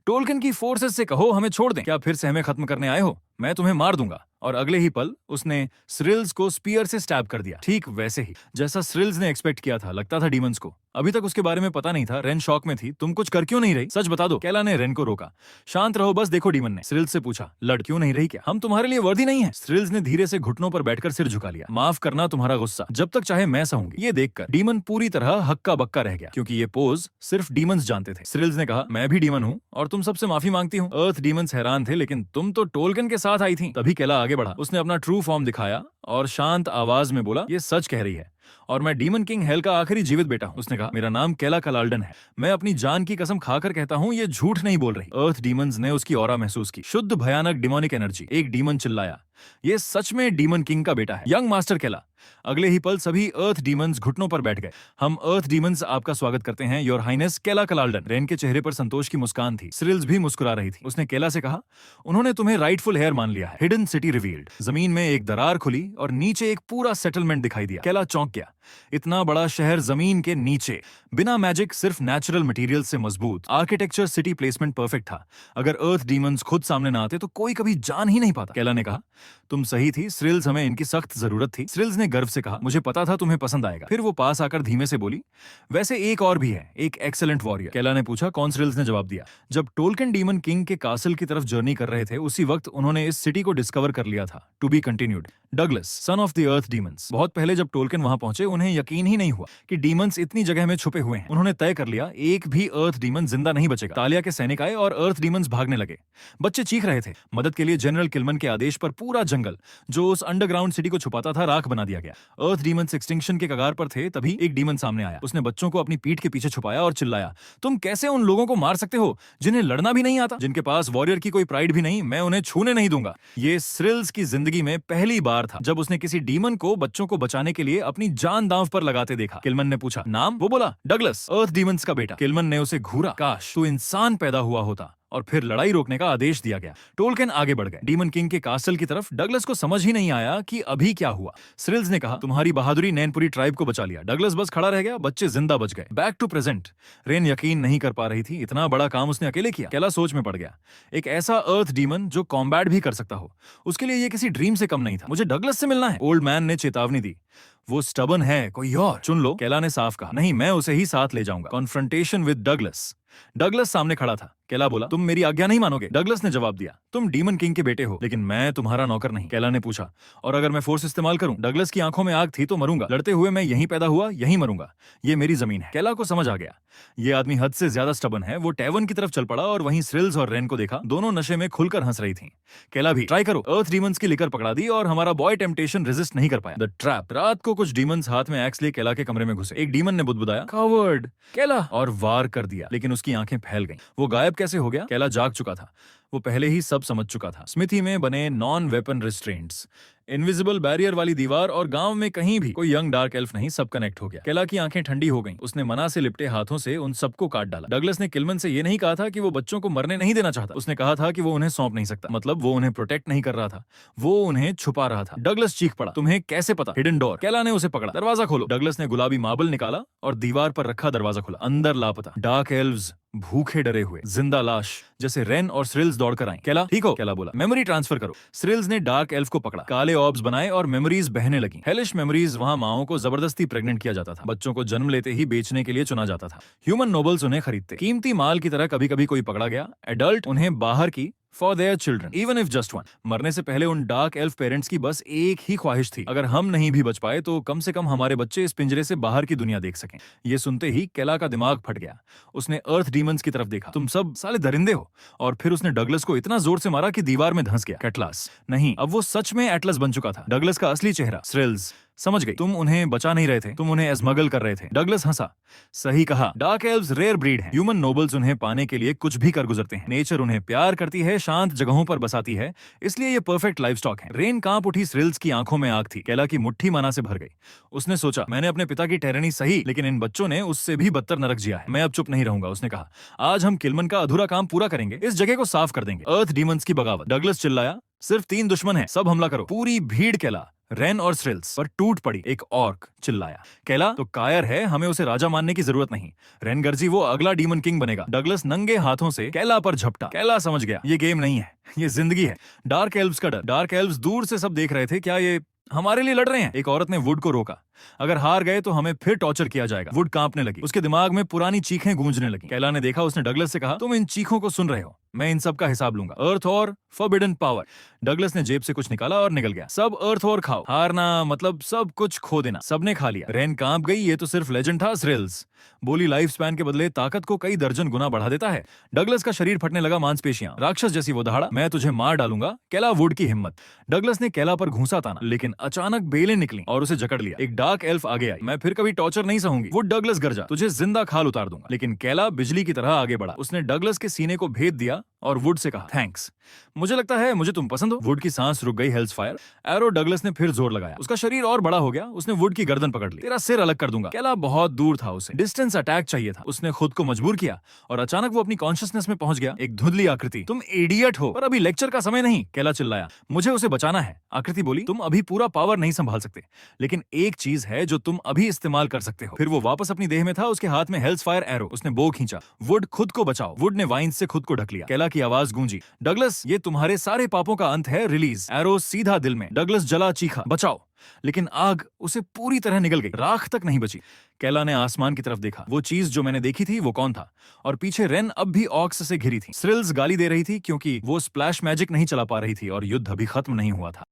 टोल्किन की फोर्सेस से कहो हमें छोड़ दें। क्या फिर से हमें खत्म करने आए हो? मैं तुम्हें मार दूंगा। और अगले ही पल उसने श्रिल्स को स्पीयर से स्टैब कर दिया, ठीक वैसे ही जैसा श्रिल्स ने एक्सपेक्ट किया था। लगता था डीमंस को अभी तक उसके बारे में पता नहीं था। रेन शॉक में थी। तुम कुछ कर क्यों नहीं रही? सच बता दो। केला ने रेन को रोका। शांत रहो बस, देखो डीमन ने स्रिल्स से पूछा। लड़ क्यों नहीं रही क्या? हम तुम्हारे लिए वर्दी नहीं है। स्रिल्स ने धीरे से घुटनों पर बैठकर सिर झुका लिया। माफ करना तुम्हारा गुस्सा, जब तक चाहे मैं सहूंगी। ये देखकर डीमन पूरी तरह हक्का बक्का रह गया, क्योंकि ये पोज सिर्फ डीमंस जानते थे। स्रिल्स ने कहा, मैं भी डीमन हूँ और तुम सबसे माफी मांगती हूँ। अर्थ डीमंस हैरान थे, लेकिन तुम तो टोल्कन के साथ आई थी। तभी केला आगे बढ़ा। उसने अपना ट्रू फॉर्म दिखाया और शांत आवाज में बोला, ये सच कह रही है और मैं डीमन किंग हेल का आखिरी जीवित बेटा हूं। उसने कहा, मेरा नाम केला कलाल्डन है। मैं अपनी जान की कसम खाकर कहता हूं, ये झूठ नहीं बोल रही। अर्थ डीमंस ने उसकी ऑरा महसूस की, शुद्ध भयानक डिमोनिक एनर्जी। एक डीमन चिल्लाया, ये सच में डीमन किंग का बेटा है, यंग मास्टर केला। अगले ही पल सभी अर्थ डीमंस घुटनों पर बैठ गए। हम अर्थ डीमंस आपका स्वागत करते हैं, योर हाइनेस केला कलाल्डन। रेन के चेहरे पर संतोष की मुस्कान थी। स्रिल्स भी मुस्कुरा रही थी। उसने केला से कहा, उन्होंने तुम्हें राइटफुल हेयर मान लिया है। Hidden city revealed. जमीन में एक दरार खुली और नीचे एक पूरा सेटलमेंट दिखाई दिया। केला चौंक गया। इतना बड़ा शहर जमीन के नीचे, बिना मैजिक, सिर्फ नेचुरल मटेरियल से मजबूत। आर्किटेक्चर, सिटी प्लेसमेंट परफेक्ट था। अगर अर्थ डीमंस खुद सामने ना आते तो कोई कभी जान ही नहीं पाता। केला ने कहा, तुम सही थी स्रिल्स, हमें इनकी सख्त जरूरत थी। स्रिल्स ने गर्व से कहा, मुझे पता था तुम्हें पसंद आएगा। फिर वो पास आकर धीमे से बोली, वैसे एक और भी है, एक एक्सेलेंट वॉरियर। केला ने पूछा, कौन? स्रिल्स ने जवाब दिया, जब टोल्कन डीमन किंग के कासल की तरफ जर्नी कर रहे थे, उसी वक्त उन्होंने इस सिटी को डिस्कवर कर लिया था। To be continued. Douglas, son of the earth demons. बहुत पहले जब टोल्कन वहां पहुंचे, उन्हें यकीन ही नहीं हुआ कि डीमंस इतनी जगह में छुपे हुए हैं। उन्होंने तय कर लिया, एक भी अर्थ डीमन जिंदा नहीं बचेगा। तालिया के सैनिक आए और अर्थ डीमंस भागने लगे। बच्चे चीख रहे थे। मदद के लिए जनरल किलमन के आदेश पर पूरा जंगल जो उस अंडरग्राउंड सिटी को छुपाता था, राख बना दिया गया। अर्थ डीमंस एक्सटिंक्शन के कगार पर थे, तभी एक डीमन सामने आया। उसने बच्चों को अपनी पीठ के पीछे छुपाया और चिल्लाया, तुम कैसे उन लोगों को मार सकते हो जिन्हें लड़ना भी नहीं आता, जिनके पास वॉरियर की कोई प्राइड भी नहीं? मैं उन्हें छूने नहीं दूंगा। ये स्रिल्स की जिंदगी में पहली बार था जब उसने किसी डीमन को बच्चों को बचाने के लिए अपनी जान दांव पर लगाते देखा। किलमन ने पूछा, नाम? वो बोला, डगलस, अर्थ डीमंस का बेटा। किलमन ने उसे घूरा, काश तू इंसान पैदा हुआ होता। और फिर लड़ाई रोकने का आदेश दिया गया। टोल्कन आगे बढ़ गए डीमन किंग के कासल की तरफ। डगलस को समझ ही नहीं आया कि अभी क्या हुआ। स्रिल्स ने कहा, तुम्हारी बहादुरी ने पूरी ट्राइब को बचा लिया। डगलस बस खड़ा रह गया, बच्चे जिंदा बच गए। Back to present. रेन यकीन नहीं कर पा रही थी, इतना बड़ा काम उसने अकेले किया। केला सोच में पड़ गया। एक ऐसा अर्थ डीमन जो कॉम्बैट भी कर सकता हो, उसके लिए ये किसी ड्रीम से कम नहीं था। मुझे डगलस से मिलना है। ओल्ड मैन ने चेतावनी दी, वो स्टबन है, कोई और चुन लो। केला ने साफ कहा, नहीं, मैं उसे ही साथ ले जाऊंगा। Confrontation with Douglas. डगलस सामने खड़ा था। केला बोला, तुम मेरी आज्ञा नहीं मानोगे? डगलस ने जवाब दिया, तुम डीमन किंग के बेटे हो, लेकिन मैं तुम्हारा नौकर नहीं। केला ने पूछा, और अगर मैं फोर्स इस्तेमाल करूं? डगलस की आंखों में आग थी, तो मरूंगा। लड़ते हुए मैं यहीं पैदा हुआ, यहीं मरूंगा। ये मेरी जमीन है। केला को समझ आ गया, ये आदमी हद से ज्यादा स्टबन है। वो टैवन की तरफ चल पड़ा और वहीं स्रिल्स और रेन को देखा। दोनों नशे में खुलकर हंस रही थी। केला भी, ट्राई करो। अर्थ डीमंस की लिकर पकड़ा दी और हमारा बॉय टेम्पटेशन रेजिस्ट नहीं कर पाया। The trap. रात को कुछ डीमंस हाथ में एक्स लिए केला के कमरे में घुसे। एक डीमन ने बुदबुदाया, कवर्ड केला, और वार कर दिया, लेकिन उसकी आंखें फैल गईं। वो गायब कैसे हो गया? केला जाग चुका था। वो पहले ही सब समझ चुका था। स्मिथी में बने non weapon restraints, invisible barrier वाली दीवार और गांव में कहीं भी कोई यंग डार्क एल्फ नहीं, सब कनेक्ट हो गया। केला की आंखें ठंडी हो गईं। उसने मना से लिपटे हाथों से उन सबको काट डाला। डगलस ने किलमन से ये नहीं कहा था कि वो बच्चों को मरने नहीं देना चाहता। उसने कहा था कि वो उन्हें सौंप नहीं सकता। मतलब वो उन्हें प्रोटेक्ट नहीं कर रहा था, वो उन्हें छुपा रहा था। डगलस चीख पड़ा, तुम्हें कैसे पता? Hidden door. केला ने उसे पकड़ा, दरवाजा खोलो। डगलस ने गुलाबी मार्बल निकाला और दीवार पर रखा दरवाजा खोला। अंदर लापता डार्क एल्व्स, भूखे डरे हुए, जिंदा लाश, जैसे रेन और स्रिल्स दौड़कर आए। केला, ठीक हो? केला बोला, मेमोरी ट्रांसफर करो। स्रिल्स ने डार्क एल्फ को पकड़ा। काले ऑब्स बनाए और मेमोरीज बहने लगी। Hellish memories. वहां माओं को जबरदस्ती प्रेग्नेंट किया जाता था। बच्चों को जन्म लेते ही बेचने के लिए चुना जाता था। ह्यूमन नोबल्स उन्हें खरीदते। कीमती माल की तरह कभी कभी कोई पकड़ा गया। एडल्ट उन्हें बाहर की for their children, even if just one. मरने से पहले उन डार्क एल्फ पेरेंट्स की बस एक ही ख्वाहिश थी, अगर हम नहीं भी बच पाए तो कम से कम हमारे बच्चे इस पिंजरे से बाहर की दुनिया देख सकें। ये सुनते ही केला का दिमाग फट गया। उसने अर्थ डीमंस की तरफ देखा, तुम सब साले दरिंदे हो। और फिर उसने डगलस को इतना जोर से मारा कि दीवार में धंस गया। एटलस नहीं, अब वो सच में एटलस बन चुका था। डगलस का असली चेहरा। स्रिल्स, समझ गई, तुम उन्हें बचा नहीं रहे थे, तुम उन्हें स्मगल कर रहे थे। डगलस हंसा, सही कहा, डार्क एल्व्स रेयर ब्रीड हैं। ह्यूमन नोबल्स उन्हें पाने के लिए कुछ भी कर गुजरते हैं। नेचर उन्हें प्यार करती है, शांत जगहों पर बसाती है, इसलिए ये परफेक्ट लाइवस्टॉक है। रेन कांप उठी। स्रिल्स की आंखों में आग थी। केला की मुट्ठी माना से भर गई। उसने सोचा, मैंने अपने पिता की टैरेनी सही, लेकिन इन बच्चों ने उससे भी बदतर नरक जिया है। मैं अब चुप नहीं रहूंगा। उसने कहा, आज हम किलमन का अधूरा काम पूरा करेंगे, इस जगह को साफ कर देंगे। अर्थ डीमंस की बगावत। डगलस चिल्लाया, सिर्फ 3 दुश्मन हैं, सब हमला करो। पूरी भीड़ केला, रेन और स्रिल्स पर टूट पड़ी। एक ऑर्क चिल्लाया, केला तो कायर है, हमें उसे राजा मानने की जरूरत नहीं। रेन गर्जी, वो अगला डीमन किंग बनेगा। डगलस नंगे हाथों से केला पर झपटा। केला समझ गया, ये गेम नहीं है, ये जिंदगी है। डार्क एल्व्स का डर। डार्क एल्व्स दूर से सब देख रहे थे, क्या ये हमारे लिए लड़ रहे हैं? एक औरत ने वुड को रोका। अगर हार गए तो हमें फिर टॉर्चर किया जाएगा। वुड कांपने लगी, उसके दिमाग में पुरानी चीखें गूंजने लगी। कैला ने देखा, उसने डगलस से कहा, तुम इन चीखों को सुन रहे हो, मैं इन सब का हिसाब लूंगा। अर्थ और फॉरबिडन पावर। डगलस ने जेब से कुछ निकाला और निकल गया। सब अर्थ और खाओ। हारना मतलब सब कुछ खो देना। सबने खा लिया। रेन कांप गई, ये तो सिर्फ लेजेंड था। थ्रिल्स बोली, लाइफ स्पैन के बदले ताकत को कई दर्जन गुना बढ़ा देता है। डगलस का शरीर फटने लगा, मांसपेशियां राक्षस जैसी। वो दहाड़ा, मैं तुझे मार डालूंगा। कैला वुड की हिम्मत। डगलस ने कैला पर घूंसा ताना, लेकिन अचानक बेलें निकली और उसे जकड़ लिया। एक डार्क एल्फ आगे आई। मैं फिर कभी टॉर्चर नहीं सहूंगी। वुड डगलस गरजा, तुझे जिंदा खाल उतार दूंगा। लेकिन कैला बिजली की तरह आगे बढ़ा। उसने डगलस के सीने को भेद दिया और वुड से कहा, थैंक्स, मुझे लगता है मुझे तुम पसंद हो। वुड की सांस रुक गई। हेल्स फायर एरो। डगलस ने फिर जोर लगाया। उसका शरीर और बड़ा हो गया। उसने वुड की गर्दन पकड़ ली। तेरा सिर अलग कर दूंगा। कैला बहुत दूर था, उसे डिस्टेंस अटैक चाहिए था। उसने खुद को मजबूर किया और अचानक वो अपनी कॉन्शियसनेस में पहुंच गया। एक धुंधली आकृति। तुम इडियट हो, पर अभी लेक्चर का समय नहीं। कैला चिल्लाया, मुझे उसे बचाना है। आकृति बोली, तुम अभी पूरा पावर नहीं संभाल सकते, लेकिन एक चीज है जो तुम अभी इस्तेमाल कर सकते हो। फिर वो वापस अपनी देह में था। उसके हाथ में हेल्स फायर एरो। उसने बो खींचा। वुड, खुद को बचाओ। वुड ने वाइन से खुद को ढक लिया। कैला की आवाज गूंजी, डगलस, ये तुम्हारे सारे पापों का अंत है। रिलीज। एरो सीधा दिल में। डगलस जला, चीखा, बचाओ। लेकिन आग उसे पूरी तरह निगल गई, राख तक नहीं बची। कैला ने आसमान की तरफ देखा। वो चीज जो मैंने देखी थी वो कौन था? और पीछे रेन अब भी ऑक्स से घिरी थी। थ्रिल्स गाली दे रही थी क्योंकि वो स्प्लैश मैजिक नहीं चला पा रही थी और युद्ध अभी खत्म नहीं हुआ था।